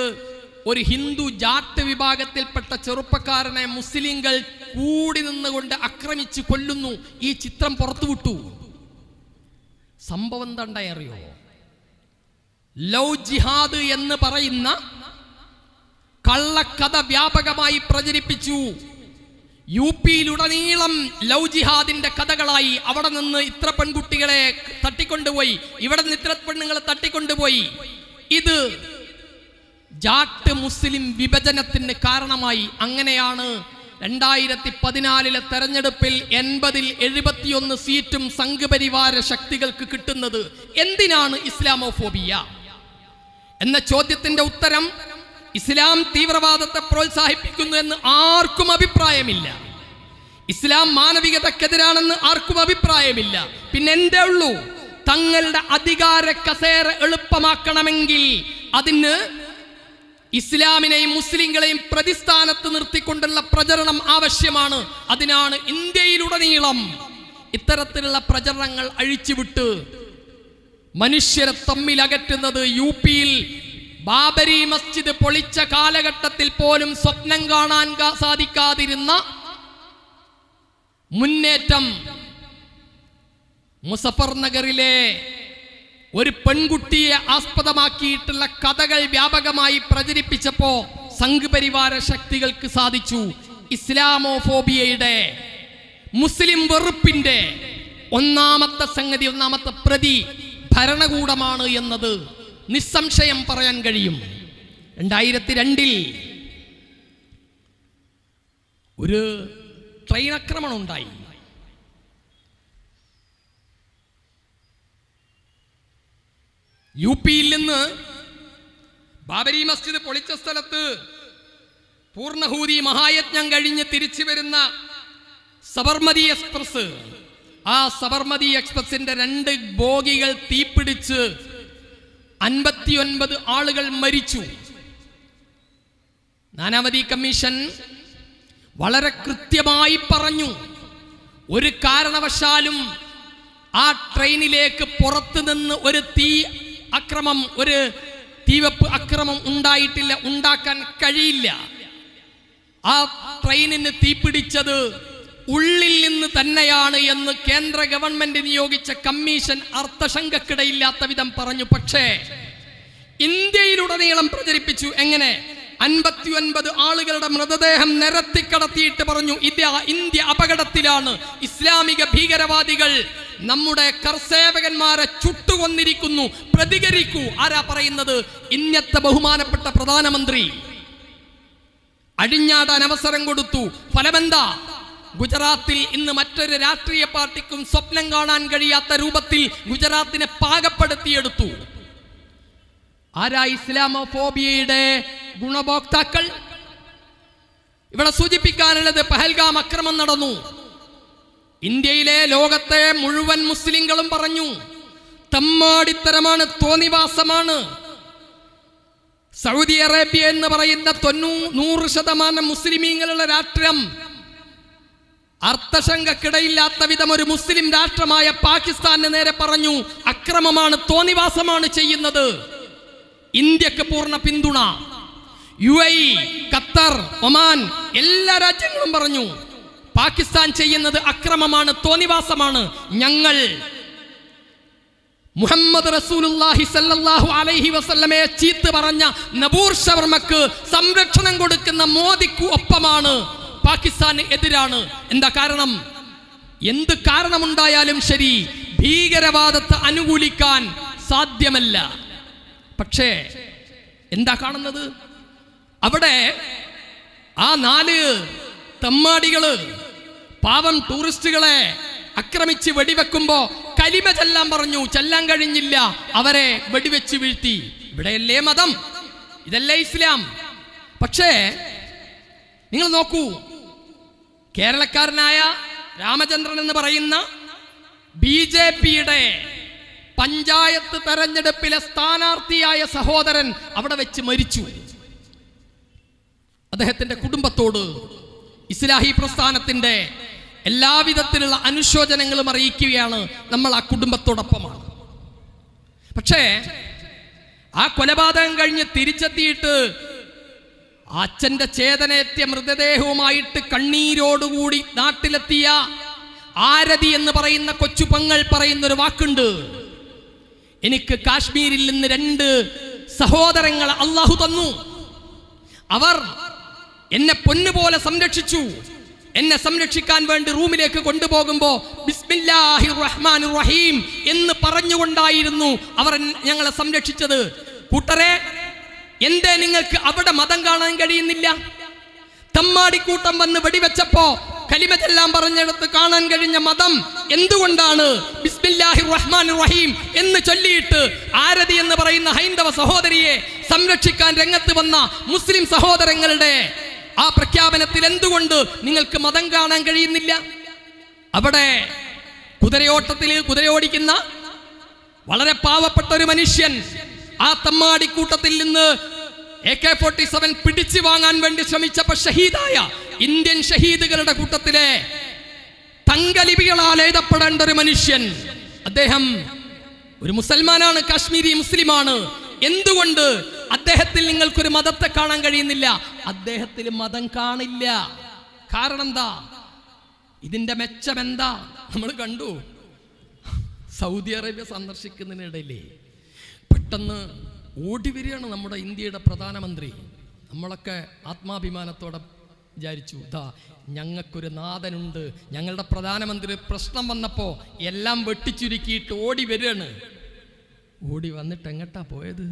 ഒരു ഹിന്ദു ജാട്ട് വിഭാഗത്തിൽപ്പെട്ട ചെറുപ്പക്കാരനെ മുസ്ലിങ്ങൾ കൂടി നിന്നുകൊണ്ട് ആക്രമിച്ച് കൊല്ലുന്നു. ഈ ചിത്രം പുറത്തുവിട്ടു. സംഭവം എന്താണ്ടായി അറിയോ? ലവ് ജിഹാദ് എന്ന് പറയുന്ന കള്ളക്കഥ വ്യാപകമായി പ്രചരിപ്പിച്ചു. UPയിലുടനീളം ലവ് ജിഹാദിന്റെ കഥകളായി. അവിടെ നിന്ന് ഇത്ര പെൺകുട്ടികളെ തട്ടിക്കൊണ്ടുപോയി, ഇവിടെ നിന്ന് ഇത്ര പെണ്ണുങ്ങളെ തട്ടിക്കൊണ്ടുപോയി. ഇത് ജാട്ട് മുസ്ലിം വിഭജനത്തിന് കാരണമായി. അങ്ങനെയാണ് 2014 തെരഞ്ഞെടുപ്പിൽ 80-ൽ 71 സീറ്റും സംഘപരിവാര ശക്തികൾക്ക് കിട്ടുന്നത്. എന്തിനാണ് ഇസ്ലാമോഫോബിയ എന്ന ചോദ്യത്തിന്റെ ഉത്തരം ഇസ്ലാം തീവ്രവാദത്തെ പ്രോത്സാഹിപ്പിക്കുന്നു എന്ന് ആർക്കും അഭിപ്രായമില്ല. ഇസ്ലാം മാനവികതക്കെതിരാണെന്ന് ആർക്കും അഭിപ്രായമില്ല. പിന്നെ എന്തേ ഉള്ളൂ? തങ്ങളുടെ അധികാര കസേര എളുപ്പമാക്കണമെങ്കിൽ അതിന് ഇസ്ലാമിനെയും മുസ്ലിങ്ങളെയും പ്രതിസ്ഥാനത്ത് നിർത്തിക്കൊണ്ടുള്ള പ്രചരണം ആവശ്യമാണ്. അതിനാണ് ഇന്ത്യയിലുടനീളം ഇത്തരത്തിലുള്ള പ്രചരണങ്ങൾ അഴിച്ചുവിട്ട് മനുഷ്യരെ തമ്മിൽ അകറ്റുന്നത്. UPയിൽ ബാബരി മസ്ജിദ് പൊളിച്ച കാലഘട്ടത്തിൽ പോലും സ്വപ്നം കാണാൻ സാധിക്കാതിരുന്ന മുന്നേറ്റം മുസഫർ നഗറിലെ ഒരു പെൺകുട്ടിയെ ആസ്പദമാക്കിയിട്ടുള്ള കഥകൾ വ്യാപകമായി പ്രചരിപ്പിച്ചപ്പോ സംഘപരിവാര ശക്തികൾക്ക് സാധിച്ചു ഇസ്ലാമോഫോബിയയുടെ, മുസ്ലിം വെറുപ്പിന്റെ ഒന്നാമത്തെ പ്രതി ഭരണകൂടമാണ് എന്നത് നിസ്സംശയം പറയാൻ കഴിയും. 2002 ഒരു ട്രെയിൻ ആക്രമണം ഉണ്ടായി. യുപിയിൽ നിന്ന് ബാബരി മസ്ജിദ് പൊളിച്ച സ്ഥലത്ത് പൂർണ്ണഹൂതി മഹായജ്ഞം കഴിഞ്ഞ് തിരിച്ചു വരുന്ന സബർമതി എക്സ്പ്രസ്, ആ സബർമതി എക്സ്പ്രസിന്റെ 2 ബോഗികൾ തീപിടിച്ച് 59 ആളുകൾ മരിച്ചു. നാനാവതി കമ്മീഷൻ വളരെ കൃത്യമായി പറഞ്ഞു, ഒരു കാരണവശാലും ആ ട്രെയിനിലേക്ക് പുറത്തു നിന്ന് ഒരു തീവെപ്പ് അക്രമം ഉണ്ടായിട്ടില്ല, ഉണ്ടാക്കാൻ കഴിയില്ല. ആ ട്രെയിനിന് തീപിടിച്ചത് ഉള്ളിൽ നിന്ന് തന്നെയാണ് എന്ന് കേന്ദ്ര ഗവൺമെന്റ് നിയോഗിച്ച കമ്മീഷൻ അർത്ഥശങ്കക്കിടയില്ലാത്ത വിധം പറഞ്ഞു. പക്ഷേ ഇന്ത്യയിലുടനീളം പ്രചരിപ്പിച്ചു. എങ്ങനെ? 59 ആളുകളുടെ മൃതദേഹം നിരത്തിക്കടത്തിയിട്ട് പറഞ്ഞു, ഇന്ത്യ അപകടത്തിലാണ്, ഇസ്ലാമിക ഭീകരവാദികൾ നമ്മുടെ കർസേവകന്മാരെ ചുട്ടുകൊന്നിരിക്കുന്നു, പ്രതികരിക്കൂ. ആരാ പറയുന്നത്? ഇന്നത്തെ ബഹുമാനപ്പെട്ട പ്രധാനമന്ത്രി അഴിഞ്ഞാടാൻ അവസരം കൊടുത്തു. ഫലമെന്താ? ഗുജറാത്തിൽ ഇന്ന് മറ്റൊരു രാഷ്ട്രീയ പാർട്ടിക്കും സ്വപ്നം കാണാൻ കഴിയാത്ത രൂപത്തിൽ ഗുജറാത്തിനെ പാകപ്പെടുത്തിയെടുത്തു. ആരാ ഇസ്ലാമോഫോബിയയുടെ ഗുണഭോക്താക്കൾ? ഇവിടെ സൂചിപ്പിക്കാനുള്ളത്, പഹൽഗാം അക്രമം നടന്നു. ഇന്ത്യയിലെ ലോകത്തെ മുഴുവൻ മുസ്ലിങ്ങളും പറഞ്ഞു, തമ്മാടിത്തരമാണ്, തോന്നിവാസമാണ്. സൗദി അറേബ്യ എന്ന് പറയുന്ന 100% മുസ്ലിമീങ്ങളുടെ രാഷ്ട്രം അർത്ഥശങ്കക്കിടയില്ലാത്ത വിധം ഒരു മുസ്ലിം രാഷ്ട്രമായ പാകിസ്ഥാന് നേരെ പറഞ്ഞു, അക്രമമാണ്, തോന്നിവാസമാണ് ചെയ്യുന്നത്. ഇന്ത്യക്ക് പൂർണ്ണ പിന്തുണ. UAE, ഖത്തർ, ഒമാൻ എല്ലാ രാജ്യങ്ങളും പറഞ്ഞു, പാകിസ്ഥാൻ ചെയ്യുന്നത് അക്രമമാണ്, തോന്നിവാസമാണ്. ഞങ്ങൾ മുഹമ്മദ് റസൂലുള്ളാഹി സ്വല്ലല്ലാഹു അലൈഹി വസല്ലമയെ ചീത്ത് പറഞ്ഞ നബൂർ ശവർമ്മക്ക് സംരക്ഷണം കൊടുക്കുന്ന മോദിക്ക് ഒപ്പമാണ്, പാകിസ്ഥാന് എതിരാണ്. എന്താ കാരണം? എന്ത് കാരണമുണ്ടായാലും ശരി, ഭീകരവാദത്തെ അനുകൂലിക്കാൻ സാധ്യമല്ല. പക്ഷേ എന്താ കാണുന്നത്? അവിടെ ആ 4 തെമ്മാടികള് പാവം ടൂറിസ്റ്റുകളെ ആക്രമിച്ച് വെടിവെക്കുമ്പോ കലിമ ചെല്ലാൻ പറഞ്ഞു, ചെല്ലാൻ കഴിഞ്ഞില്ല, അവരെ വെടിവെച്ച് വീഴ്ത്തി. ഇവിടെയല്ലേ മതം, ഇതല്ലേ ഇസ്ലാം. പക്ഷേ നിങ്ങൾ നോക്കൂ, കേരളക്കാരനായ രാമചന്ദ്രൻ എന്ന് പറയുന്ന BJPയുടെ പഞ്ചായത്ത് തെരഞ്ഞെടുപ്പിലെ സ്ഥാനാർത്ഥിയായ സഹോദരൻ അവിടെ വെച്ച് മരിച്ചു. അദ്ദേഹത്തിന്റെ കുടുംബത്തോട് ഇസ്ലാഹി പ്രസ്ഥാനത്തിന്റെ എല്ലാവിധത്തിലുള്ള അനുശോചനങ്ങളും അറിയിക്കുകയാണ്. നമ്മൾ ആ കുടുംബത്തോടൊപ്പമാണ്. പക്ഷേ ആ കൊലപാതകം കഴിഞ്ഞ് തിരിച്ചെത്തിയിട്ട് അച്ഛന്റെ ചേതനേറ്റിയ മൃതദേഹവുമായിട്ട് കണ്ണീരോടുകൂടി നാട്ടിലെത്തിയ ആരതി എന്ന് പറയുന്ന കൊച്ചുപങ്ങൾ പറയുന്നൊരു വാക്കുണ്ട്, എനിക്ക് കാശ്മീരിൽ നിന്ന് 2 സഹോദരങ്ങൾ അള്ളാഹു തന്നു, അവർ എന്നെ പൊന്നുപോലെ സംരക്ഷിച്ചു. എന്നെ സംരക്ഷിക്കാൻ വേണ്ടി റൂമിലേക്ക് കൊണ്ടുപോകുമ്പോ ബിസ്മില്ലാഹിർ റഹ്മാനിർ റഹീം എന്ന് പറഞ്ഞുകൊണ്ടായിരുന്നു അവർ ഞങ്ങളെ സംരക്ഷിച്ചത്. കൂട്ടരെ, എന്തേ നിങ്ങൾക്ക് അവിടെ മതം കാണാൻ കഴിയുന്നില്ല? തമ്മാടിക്കൂട്ടം വന്ന് വെടിവെച്ചപ്പോ കലിമ ചെല്ലാൻ പറഞ്ഞെടുത്ത് കാണാൻ കഴിഞ്ഞ മതം എന്തുകൊണ്ടാണ് ബിസ്മില്ലാഹിർ റഹ്മാനിർ റഹീം എന്ന് ചൊല്ലിയിട്ട് ആരതി എന്ന് പറയുന്ന ഹൈന്ദവ സഹോദരിയെ സംരക്ഷിക്കാൻ രംഗത്ത് വന്ന മുസ്ലിം സഹോദരങ്ങളുടെ ആ പ്രഖ്യാപനത്തിൽ എന്തുകൊണ്ട് നിങ്ങൾക്ക് മതം കാണാൻ കഴിയുന്നില്ല? അവിടെ കുതിരയോടിക്കുന്ന വളരെ പാവപ്പെട്ട ഒരു മനുഷ്യൻ ആ തമ്മാടിക്കൂട്ടത്തിൽ നിന്ന് AK-47 പിടിച്ചു വാങ്ങാൻ വേണ്ടി ശ്രമിച്ചപ്പോൾ ഷഹീദായ ഇന്ത്യൻ ഷഹീദുകളുടെ കൂട്ടത്തിലെ തങ്കലിപികളാൽ എഴുതപ്പെടേണ്ട ഒരു മനുഷ്യൻ, അദ്ദേഹം ഒരു മുസൽമാനാണ്, കാശ്മീരി മുസ്ലിമാണ്. എന്തുകൊണ്ട് അദ്ദേഹത്തിൽ നിങ്ങൾക്കൊരു മതത്തെ കാണാൻ കഴിയുന്നില്ല? അദ്ദേഹത്തിൽ മതം കാണില്ല. കാരണം എന്താ? ഇതിൻ്റെ മെച്ചമെന്താ? നമ്മൾ കണ്ടു. സൗദി അറേബ്യ സന്ദർശിക്കുന്നതിനിടയിലേ പെട്ടെന്ന് ഓടി വരികയാണ് നമ്മുടെ ഇന്ത്യയുടെ പ്രധാനമന്ത്രി. നമ്മളൊക്കെ ആത്മാഭിമാനത്തോടെ വിചാരിച്ചു, ഇതാ ഞങ്ങൾക്കൊരു നാഥനുണ്ട്. ഞങ്ങളുടെ പ്രധാനമന്ത്രി പ്രശ്നം വന്നപ്പോൾ എല്ലാം വെട്ടിച്ചുരുക്കിയിട്ട് ഓടി വരികയാണ്. ഓടി വന്നിട്ട് എങ്ങട്ടാ പോയത്?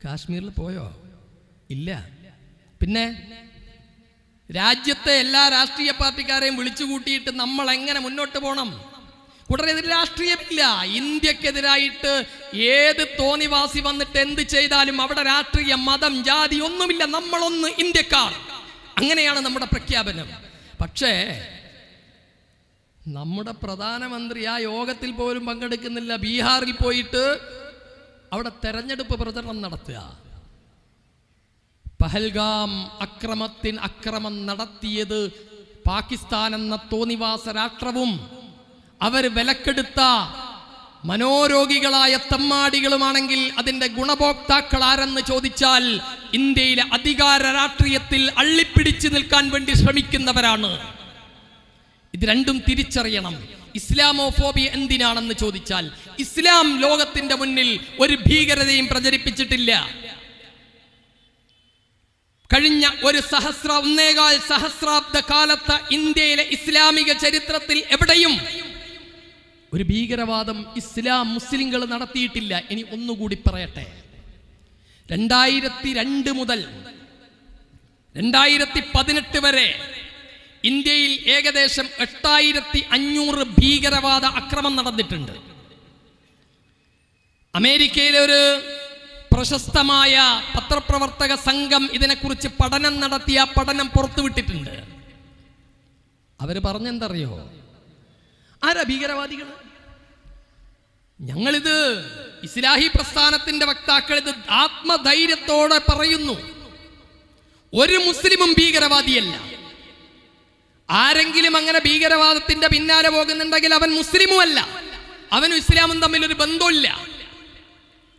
കാശ്മീരിൽ പോയോ? ഇല്ല. പിന്നെ രാജ്യത്തെ എല്ലാ രാഷ്ട്രീയ പാർട്ടിക്കാരെയും വിളിച്ചു കൂട്ടിയിട്ട് നമ്മൾ എങ്ങനെ മുന്നോട്ട് പോകണം? കൂടെ ഇതിൽ രാഷ്ട്രീയമില്ല. ഇന്ത്യക്കെതിരായിട്ട് ഏത് തോന്നിവാസി വന്നിട്ട് എന്ത് ചെയ്താലും അവിടെ രാഷ്ട്രീയ, മതം, ജാതി ഒന്നുമില്ല. നമ്മളൊന്ന് ഇന്ത്യക്കാർ. അങ്ങനെയാണ് നമ്മുടെ പ്രഖ്യാപനം. പക്ഷേ നമ്മുടെ പ്രധാനമന്ത്രി ആ യോഗത്തിൽ പോലും പങ്കെടുക്കുന്നില്ല. ബീഹാറിൽ പോയിട്ട് അവിടെ തെരഞ്ഞെടുപ്പ് പ്രചരണം നടത്തുക. പഹൽഗാം അക്രമം നടത്തിയത് പാകിസ്ഥാൻ എന്ന തോന്നിവാസ രാഷ്ട്രവും അവർ വിലക്കെടുത്ത മനോരോഗികളായ തമ്മാടികളുമാണെങ്കിൽ അതിന്റെ ഗുണഭോക്താക്കൾ ആരെന്ന് ചോദിച്ചാൽ ഇന്ത്യയിലെ അധികാര രാഷ്ട്രീയത്തിൽ അള്ളിപ്പിടിച്ചു നിൽക്കാൻ വേണ്ടി ശ്രമിക്കുന്നവരാണ്. ഇത് രണ്ടും തിരിച്ചറിയണം. ഇസ്ലാമോഫോബിയ എന്തിനാണെന്ന് ചോദിച്ചാൽ, ഇസ്ലാം ലോകത്തിന്റെ മുന്നിൽ ഒരു ഭീകരതയും പ്രചരിപ്പിച്ചിട്ടില്ല. കഴിഞ്ഞ ഒന്നേകാൽ സഹസ്രാബ്ദ കാലത്ത് ഇന്ത്യയിലെ ഇസ്ലാമിക ചരിത്രത്തിൽ എവിടെയും ഒരു ഭീകരവാദം മുസ്ലിങ്ങൾ നടത്തിയിട്ടില്ല. ഇനി ഒന്നുകൂടി പറയട്ടെ, 2002 മുതൽ 2018 വരെ ഇന്ത്യയിൽ ഏകദേശം 8500 ഭീകരവാദ ആക്രമണം നടന്നിട്ടുണ്ട്. അമേരിക്കയിലെ ഒരു പ്രശസ്തമായ പത്രപ്രവർത്തക സംഘം ഇതിനെക്കുറിച്ച് പഠനം നടത്തിയ പഠനം പുറത്തുവിട്ടിട്ടുണ്ട്. അവർ പറഞ്ഞെന്തറിയോ? ആരാ ഭീകരവാദികൾ? ഞങ്ങളിത് ഇസ്ലാഹി പ്രസ്ഥാനത്തിന്റെ വക്താക്കൾ ഇത് ആത്മധൈര്യത്തോടെ പറയുന്നു. ഒരു മുസ്ലിമും ഭീകരവാദിയല്ല. ആരെങ്കിലും അങ്ങനെ ഭീകരവാദത്തിന്റെ പിന്നാലെ പോകുന്നുണ്ടെങ്കിൽ അവൻ മുസ്ലിമും അല്ല, അവനും ഇസ്ലാമും തമ്മിൽ ഒരു ബന്ധമില്ല.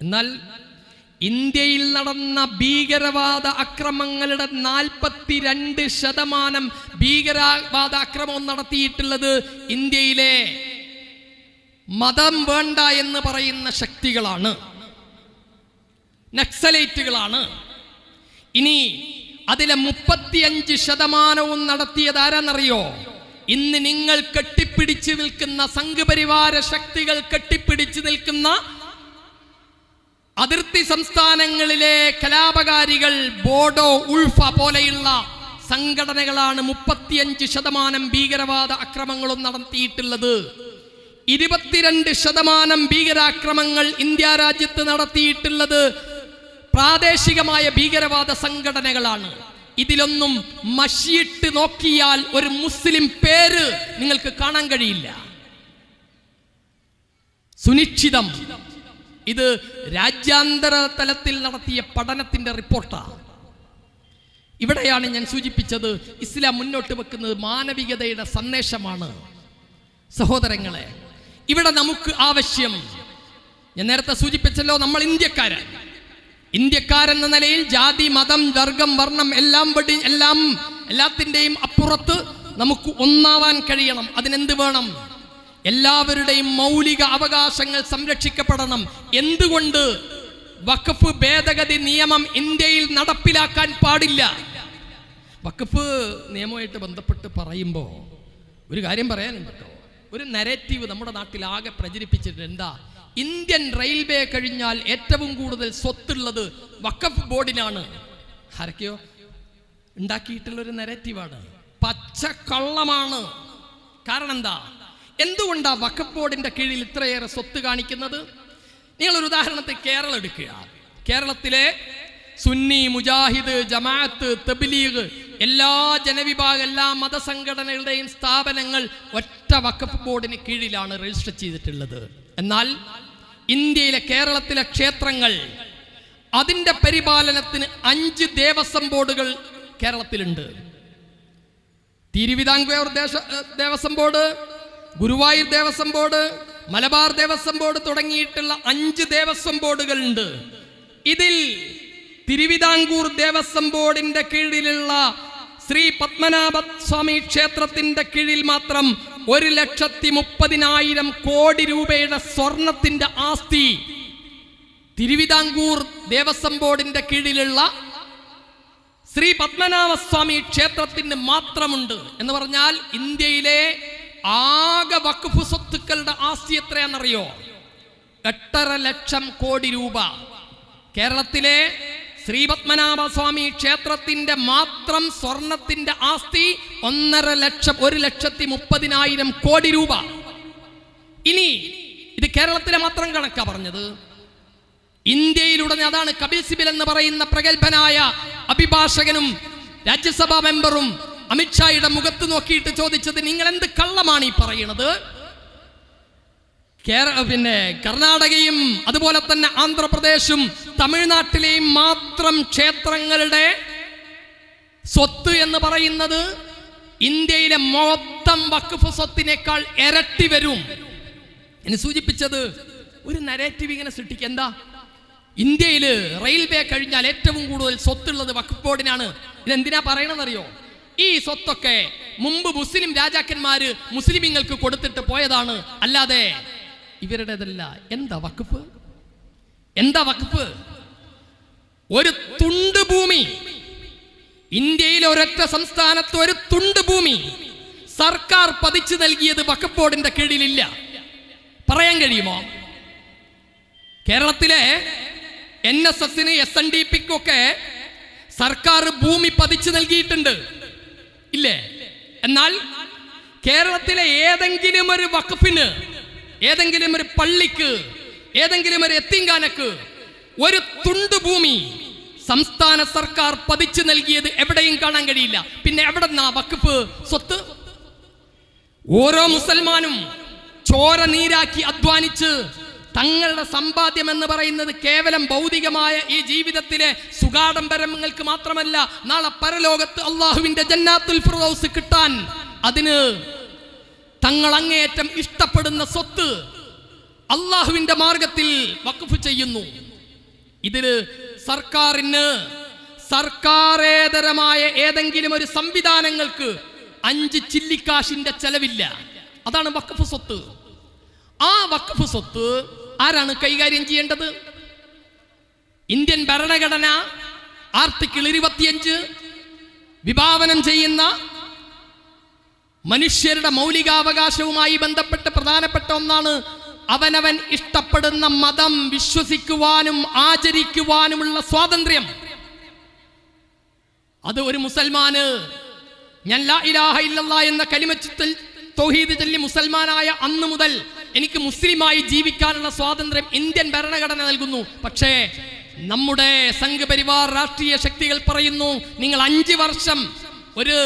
എന്നാൽ ഇന്ത്യയിൽ നടന്ന ഭീകരവാദ അക്രമങ്ങളുടെ 42% ഭീകരവാദ അക്രമം നടത്തിയിട്ടുള്ളത് ഇന്ത്യയിലെ മതം വേണ്ട എന്ന് പറയുന്ന ശക്തികളാണ്, നക്സലൈറ്റുകളാണ്. ഇനി അതിലെ 35% നടത്തിയത് ആരാന്നറിയോ? ഇന്ന് നിങ്ങൾ കെട്ടിപ്പിടിച്ചു നിൽക്കുന്ന സംഘപരിവാര ശക്തികൾ കെട്ടിപ്പിടിച്ചു നിൽക്കുന്ന അതിർത്തി സംസ്ഥാനങ്ങളിലെ കലാപകാരികൾ, ബോഡോ, ഉൾഫ പോലെയുള്ള സംഘടനകളാണ് 35% ഭീകരവാദ അക്രമങ്ങളും നടത്തിയിട്ടുള്ളത്. 22% ഭീകരാക്രമങ്ങൾ ഇന്ത്യ രാജ്യത്ത് നടത്തിയിട്ടുള്ളത് പ്രാദേശികമായ ഭീകരവാദ സംഘടനകളാണ്. ഇതിലൊന്നും മഷിയിട്ട് നോക്കിയാൽ ഒരു മുസ്ലിം പേര് നിങ്ങൾക്ക് കാണാൻ കഴിയില്ല. സുനിശ്ചിതം. ഇത് രാജ്യാന്തര തലത്തിൽ നടത്തിയ പഠനത്തിന്റെ റിപ്പോർട്ടാണ്. ഇവിടെയാണ് ഞാൻ സൂചിപ്പിച്ചത്, ഇസ്ലാം മുന്നോട്ട് വെക്കുന്നത് മാനവികതയുടെ സന്ദേശമാണ്. സഹോദരങ്ങളെ, ഇവിടെ നമുക്ക് ആവശ്യം, ഞാൻ നേരത്തെ സൂചിപ്പിച്ചല്ലോ, നമ്മൾ ഇന്ത്യക്കാരെന്ന നിലയിൽ ജാതി, മതം, വർഗം, വർണ്ണം എല്ലാത്തിൻ്റെയും അപ്പുറത്ത് നമുക്ക് ഒന്നാവാൻ കഴിയണം. അതിനെന്ത് വേണം? എല്ലാവരുടെയും മൗലിക അവകാശങ്ങൾ സംരക്ഷിക്കപ്പെടണം. എന്തുകൊണ്ട് വഖഫ് ഭേദഗതി നിയമം ഇന്ത്യയിൽ നടപ്പിലാക്കാൻ പാടില്ല? വഖഫ് നിയമവുമായിട്ട് ബന്ധപ്പെട്ട് പറയുമ്പോൾ ഒരു കാര്യം പറയാനുണ്ട് കേട്ടോ. ഒരു നരേറ്റീവ് നമ്മുടെ നാട്ടിൽ ആകെ പ്രചരിപ്പിച്ചിട്ടുണ്ട്. എന്താ? ഇന്ത്യൻ റെയിൽവേ കഴിഞ്ഞാൽ ഏറ്റവും കൂടുതൽ സ്വത്തുള്ളത് വഖഫ് ബോർഡിനാണ്. ആരൊക്കെയോ ഉണ്ടാക്കിയിട്ടുള്ളൊരു നരേറ്റീവാണ്. പച്ചക്കള്ളമാണ്. കാരണം എന്താ? എന്തുകൊണ്ടാ വഖഫ് ബോർഡിന്റെ കീഴിൽ ഇത്രയേറെ സ്വത്ത് കാണിക്കുന്നത്? നിങ്ങളൊരു ഉദാഹരണത്തിൽ കേരളം എടുക്കുക. കേരളത്തിലെ സുന്നി, മുജാഹിദ്, ജമാഅത്ത്, തബ്ലീഗ് എല്ലാ ജനവിഭാഗം, എല്ലാ മതസംഘടനകളുടെയും സ്ഥാപനങ്ങൾ ഒറ്റ വഖഫ് ബോർഡിന് കീഴിലാണ് രജിസ്റ്റർ ചെയ്തിട്ടുള്ളത്. എന്നാൽ ഇന്ത്യയിലെ കേരളത്തിലെ ക്ഷേത്രങ്ങൾ, അതിൻ്റെ പരിപാലനത്തിന് 5 ദേവസ്വം ബോർഡുകൾ കേരളത്തിലുണ്ട്. Thiruvithamkoor Devaswom board, Guruvayur Devaswom board, Malabar Devaswom board തുടങ്ങിയിട്ടുള്ള 5 ദേവസ്വം ബോർഡുകളുണ്ട്. ഇതിൽ തിരുവിതാംകൂർ ദേവസ്വം ബോർഡിന്റെ കീഴിലുള്ള ശ്രീ പത്മനാഭ സ്വാമി ക്ഷേത്രത്തിന്റെ കീഴിൽ മാത്രം 1,30,000 കോടി രൂപയുടെ സ്വർണത്തിന്റെ ആസ്തി തിരുവിതാംകൂർ ദേവസ്വം ബോർഡിന്റെ കീഴിലുള്ള ശ്രീ പത്മനാഭസ്വാമി ക്ഷേത്രത്തിന് മാത്രമുണ്ട്. എന്ന് പറഞ്ഞാൽ ഇന്ത്യയിലെ ആകെ വഖഫ് സ്വത്തുക്കളുടെ ആസ്തി എത്രയാണെന്നറിയോ? 8.5 ലക്ഷം കോടി രൂപ. കേരളത്തിലെ ശ്രീ പത്മനാഭസ്വാമി ക്ഷേത്രത്തിന്റെ മാത്രം സ്വർണത്തിന്റെ ആസ്തി 1,30,000 കോടി രൂപ. ഇനി ഇത് കേരളത്തിലെ മാത്രം കണക്കാ പറഞ്ഞത്. ഇന്ത്യയിലുടനെ അതാണ് കപിൽ സിബൽ എന്ന് പറയുന്ന പ്രഗത്ഭനായ അഭിഭാഷകനും രാജ്യസഭാ മെമ്പറും അമിത്ഷായുടെ മുഖത്ത് നോക്കിയിട്ട് ചോദിച്ചത്, നിങ്ങൾ എന്ത് കള്ളമാണ് ഈ പറയുന്നത്? കർണാടകയും അതുപോലെ തന്നെ ആന്ധ്രാപ്രദേശും തമിഴ്നാട്ടിലെയും മാത്രം ക്ഷേത്രങ്ങളുടെ സ്വത്ത് എന്ന് പറയുന്നത് ഇന്ത്യയിലെ മൊത്തം വഖഫ് സ്വത്തിനേക്കാൾ ഇരട്ടി വരും. എന്നെ സൂചിപ്പിച്ചത് ഒരു നരേറ്റീവ് ഇങ്ങനെ സൃഷ്ടിക്കുക. എന്താ? ഇന്ത്യയിൽ റെയിൽവേ കഴിഞ്ഞാൽ ഏറ്റവും കൂടുതൽ സ്വത്തുള്ളത് വഖഫ് ബോർഡിനാണ്. ഇതെന്തിനാ പറയണമെന്നറിയോ? ഈ സ്വത്തൊക്കെ മുമ്പ് മുസ്ലിം രാജാക്കന്മാര് മുസ്ലിമീങ്ങൾക്ക് കൊടുത്തിട്ട് പോയതാണ്, അല്ലാതെ ഇവരുടേതല്ല. എന്താ വഖഫ്? എന്താ വഖഫ്? ഒരു തുണ്ട് ഭൂമി, ഇന്ത്യയിലെ ഒരൊറ്റ സംസ്ഥാനത്ത് ഒരു തുണ്ട് ഭൂമി സർക്കാർ പതിച്ചു നൽകിയത് വഖഫ് ബോർഡിന്റെ കീഴിലില്ല. പറയാൻ കഴിയുമോ? കേരളത്തിലെ NSSന് SNDPക്കൊക്കെ സർക്കാർ ഭൂമി പതിച്ചു നൽകിയിട്ടുണ്ട്, ഇല്ലേ? എന്നാൽ കേരളത്തിലെ ഏതെങ്കിലും ഒരു വഖഫിന്, ഏതെങ്കിലും ഒരു പള്ളിക്ക്, ഏതെങ്കിലും ഒരു യത്തീംഖാനക്ക് ഒരു തുണ്ട് ഭൂമി സംസ്ഥാന സർക്കാർ പതിച്ചു നൽകിയത് എവിടെയും കാണാൻ കഴിയില്ല. പിന്നെ എവിടെന്നാ വഖഫ് സ്വത്ത്? ഓരോ മുസൽമാനും ചോര നീരാക്കി അധ്വാനിച്ച് തങ്ങളുടെ സമ്പാദ്യം എന്ന് പറയുന്നത് കേവലം ഭൗതികമായ ഈ ജീവിതത്തിലെ സുഖാഡംബരങ്ങൾക്ക് മാത്രമല്ല, നാളെ പരലോകത്ത് അള്ളാഹുവിന്റെ ജന്നാത്തുൽ ഫിർദൗസ് കിട്ടാൻ അതിന് തങ്ങൾ അങ്ങേയറ്റം ഇഷ്ടപ്പെടുന്ന സ്വത്ത് അള്ളാഹുവിന്റെ മാർഗത്തിൽ വഖഫ് ചെയ്യുന്നു. ഇതില് സർക്കാരിന്, സർക്കാരേതരമായ ഏതെങ്കിലും ഒരു സംവിധാനങ്ങൾക്ക് 5 ചില്ലിക്കാശിന്റെ ചെലവില്ല. അതാണ് വഖഫ് സ്വത്ത്. ആ വഖഫ് സ്വത്ത് ആരാണ് കൈകാര്യം ചെയ്യേണ്ടത്? ഇന്ത്യൻ ഭരണഘടന ആർട്ടിക്കിൾ 25 വിഭാവനം ചെയ്യുന്ന മനുഷ്യരുടെ മൗലികാവകാശവുമായി ബന്ധപ്പെട്ട് പ്രധാനപ്പെട്ട ഒന്നാണ് അവനവൻ ഇഷ്ടപ്പെടുന്ന മതം വിശ്വസിക്കുവാനും ആചരിക്കുവാനുമുള്ള സ്വാതന്ത്ര്യം. അത് ഒരു മുസൽമാന് ഞാൻ ലാ ഇലാഹ ഇല്ലല്ലാഹ് എന്ന കലിമത്തുൽ തൗഹീദ് ചൊല്ലി മുസൽമാനായ അന്ന് മുതൽ എനിക്ക് മുസ്ലിമായി ജീവിക്കാനുള്ള സ്വാതന്ത്ര്യം ഇന്ത്യൻ ഭരണഘടന നൽകുന്നു. പക്ഷേ നമ്മുടെ സംഘപരിവാർ രാഷ്ട്രീയ ശക്തികൾ പറയുന്നു, നിങ്ങൾ 5 വർഷം ഒരു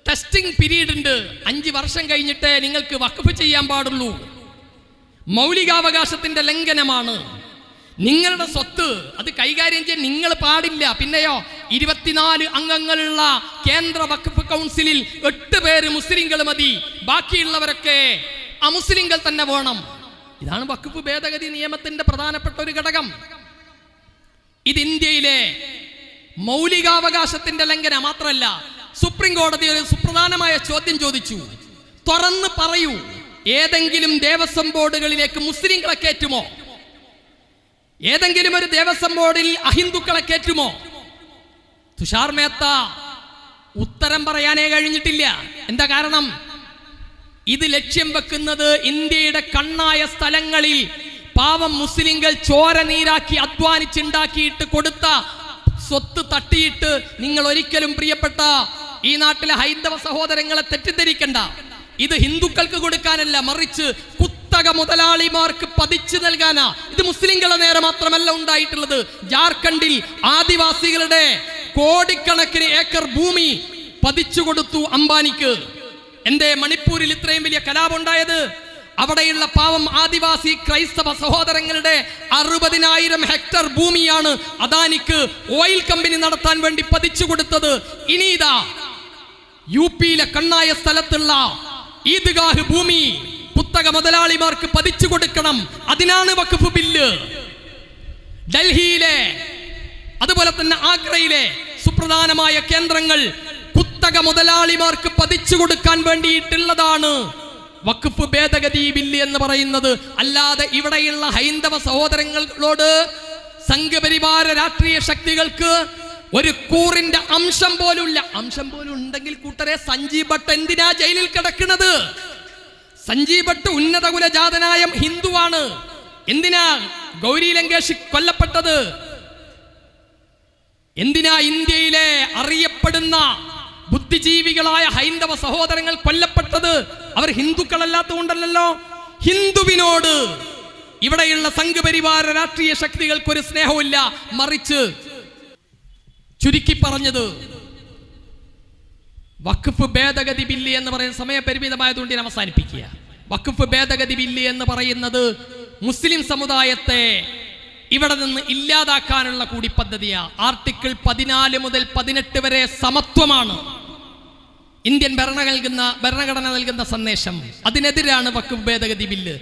ടെസ്റ്റിംഗ് പീരീഡ് ഉണ്ട്, 5 വർഷം കഴിഞ്ഞിട്ടേ നിങ്ങൾക്ക് വഖഫ് ചെയ്യാൻ പാടുള്ളൂ. മൗലികാവകാശത്തിന്റെ ലംഘനമാണ്. നിങ്ങളുടെ സ്വത്ത് അത് കൈകാര്യം ചെയ്യാൻ നിങ്ങൾ പാടില്ല. പിന്നെയോ 24 അംഗങ്ങളുള്ള കേന്ദ്ര വഖഫ് കൗൺസിലിൽ 8 പേര് മുസ്ലിങ്ങൾ മതി, ബാക്കിയുള്ളവരൊക്കെ അമുസ്ലിങ്ങൾ തന്നെ വേണം. ഇതാണ് വഖഫ് ഭേദഗതി നിയമത്തിന്റെ പ്രധാനപ്പെട്ട ഒരു ഘടകം. ഇത് ഇന്ത്യയിലെ മൗലികാവകാശത്തിന്റെ ലംഘനം മാത്രമല്ല, സുപ്രീം കോടതി ഒരു സുപ്രധാനമായ ചോദ്യം ചോദിച്ചു. തുറന്ന് പറയൂ, ഏതെങ്കിലും ദേവസ്വം ബോർഡുകളിലേക്ക് മുസ്ലിങ്ങളെ കയറ്റുമോ? ഏതെങ്കിലും ഒരു ദേവസ്വം ബോർഡിൽ അഹിന്ദുക്കളെ കയറ്റുമോ? തുഷാർ മേത്ത ഉത്തരം പറയാനേ കഴിഞ്ഞിട്ടില്ല. എന്താ കാരണം? ഇത് ലക്ഷ്യം വെക്കുന്നത് ഇന്ത്യയുടെ കണ്ണായ സ്ഥലങ്ങളിൽ പാവം മുസ്ലിങ്ങൾ ചോര നീരാക്കി അധ്വാനിച്ചുണ്ടാക്കിയിട്ട് കൊടുത്ത സ്വത്ത് തട്ടിയിട്ട് നിങ്ങൾ ഒരിക്കലും പ്രിയപ്പെട്ട ഈ നാട്ടിലെ ഹൈന്ദവ സഹോദരങ്ങളെ തെറ്റിദ്ധരിക്കണ്ട. ഇത് ഹിന്ദുക്കൾക്ക് കൊടുക്കാനല്ല, മറിച്ച് കുത്തക മുതലാളിമാർക്ക് പതിച്ചു നൽകാനാ. ഇത് മുസ്ലിങ്ങളുടെ നേരെ മാത്രമല്ല ഉണ്ടായിട്ടുള്ളത്. ജാർഖണ്ഡിൽ ആദിവാസികളുടെ കോടിക്കണക്കിന് ഏക്കർ ഭൂമി പതിച്ചു കൊടുത്തു അംബാനിക്ക്. എന്തേ മണിപ്പൂരിൽ ഇത്രയും വലിയ കലാപം ഉണ്ടായത്? അവിടെയുള്ള പാവം ആദിവാസി ക്രൈസ്തവ സഹോദരങ്ങളുടെ 60,000 ഹെക്ടർ ഭൂമിയാണ് അദാനിക്ക് ഓയിൽ കമ്പനി നടത്താൻ വേണ്ടി പതിച്ചു കൊടുത്തത്. ഇനി ഇതാ UPയിലെ കണ്ണായ സ്ഥലത്തുള്ള ഈദ്ഗാഹ് ഭൂമി കുത്തക മുതലാളിമാർക്ക് പതിച്ചു കൊടുക്കണം. അതിനാണ് വഖഫ് ബില്ല്. ഡൽഹിയിലെ അതുപോലെ തന്നെ ആഗ്രയിലെ സുപ്രധാനമായ കേന്ദ്രങ്ങൾ കുത്തക മുതലാളിമാർക്ക് പതിച്ചു കൊടുക്കാൻ വേണ്ടിയിട്ടുള്ളതാണ് വഖഫ് ഭേദഗതി ബില്ല് എന്ന് പറയുന്നത്. അല്ലാതെ ഇവിടെയുള്ള ഹൈന്ദവ സഹോദരങ്ങളോട് സംഘപരിവാര രാഷ്ട്രീയ ശക്തികൾക്ക് ഒരു കൂറിന്റെ അംശം പോലും ഉണ്ടെങ്കിൽ കൂട്ടരെ സഞ്ജീവ് ഭട്ട് എന്തിനാ ജയിലിൽ കിടക്കുന്നത്? സഞ്ജീവ് ഭട്ട് ഉന്നത കുലജാതനായ ഹിന്ദുവാണ്. എന്തിനാ ഗൗരി ലങ്കേഷ് കൊല്ലപ്പെട്ടത്? എന്തിനാ ഇന്ത്യയിലെ അറിയപ്പെടുന്ന ബുദ്ധിജീവികളായ ഹൈന്ദവ സഹോദരങ്ങൾ കൊല്ലപ്പെട്ടത്? അവർ ഹിന്ദുക്കളല്ലാത്തതുകൊണ്ടല്ലോ. ഹിന്ദുവിനോട് ഇവിടെയുള്ള സംഘപരിവാര രാഷ്ട്രീയ ശക്തികൾക്ക് ഒരു സ്നേഹമില്ല. മറിച്ച് ചുരുക്കി പറഞ്ഞത് വഖഫ് ഭേദഗതി ബില്ല് എന്ന് പറയുന്ന സമയപരിമിതമായതുകൊണ്ട് ഞാൻ അവസാനിപ്പിക്കുക. വഖഫ് ഭേദഗതി ബില്ല് എന്ന് പറയുന്നത് മുസ്ലിം സമുദായത്തെ ഇവിടെ നിന്ന് ഇല്ലാതാക്കാനുള്ള കൂടി പദ്ധതിയാണ്. ആർട്ടിക്കിൾ 14 മുതൽ 18 വരെ സമത്വമാണ് ഇന്ത്യൻ ഭരണഘടന നൽകുന്ന സന്ദേശം. അതിനെതിരാണ് വഖഫ് ഭേദഗതി ബില്ല്.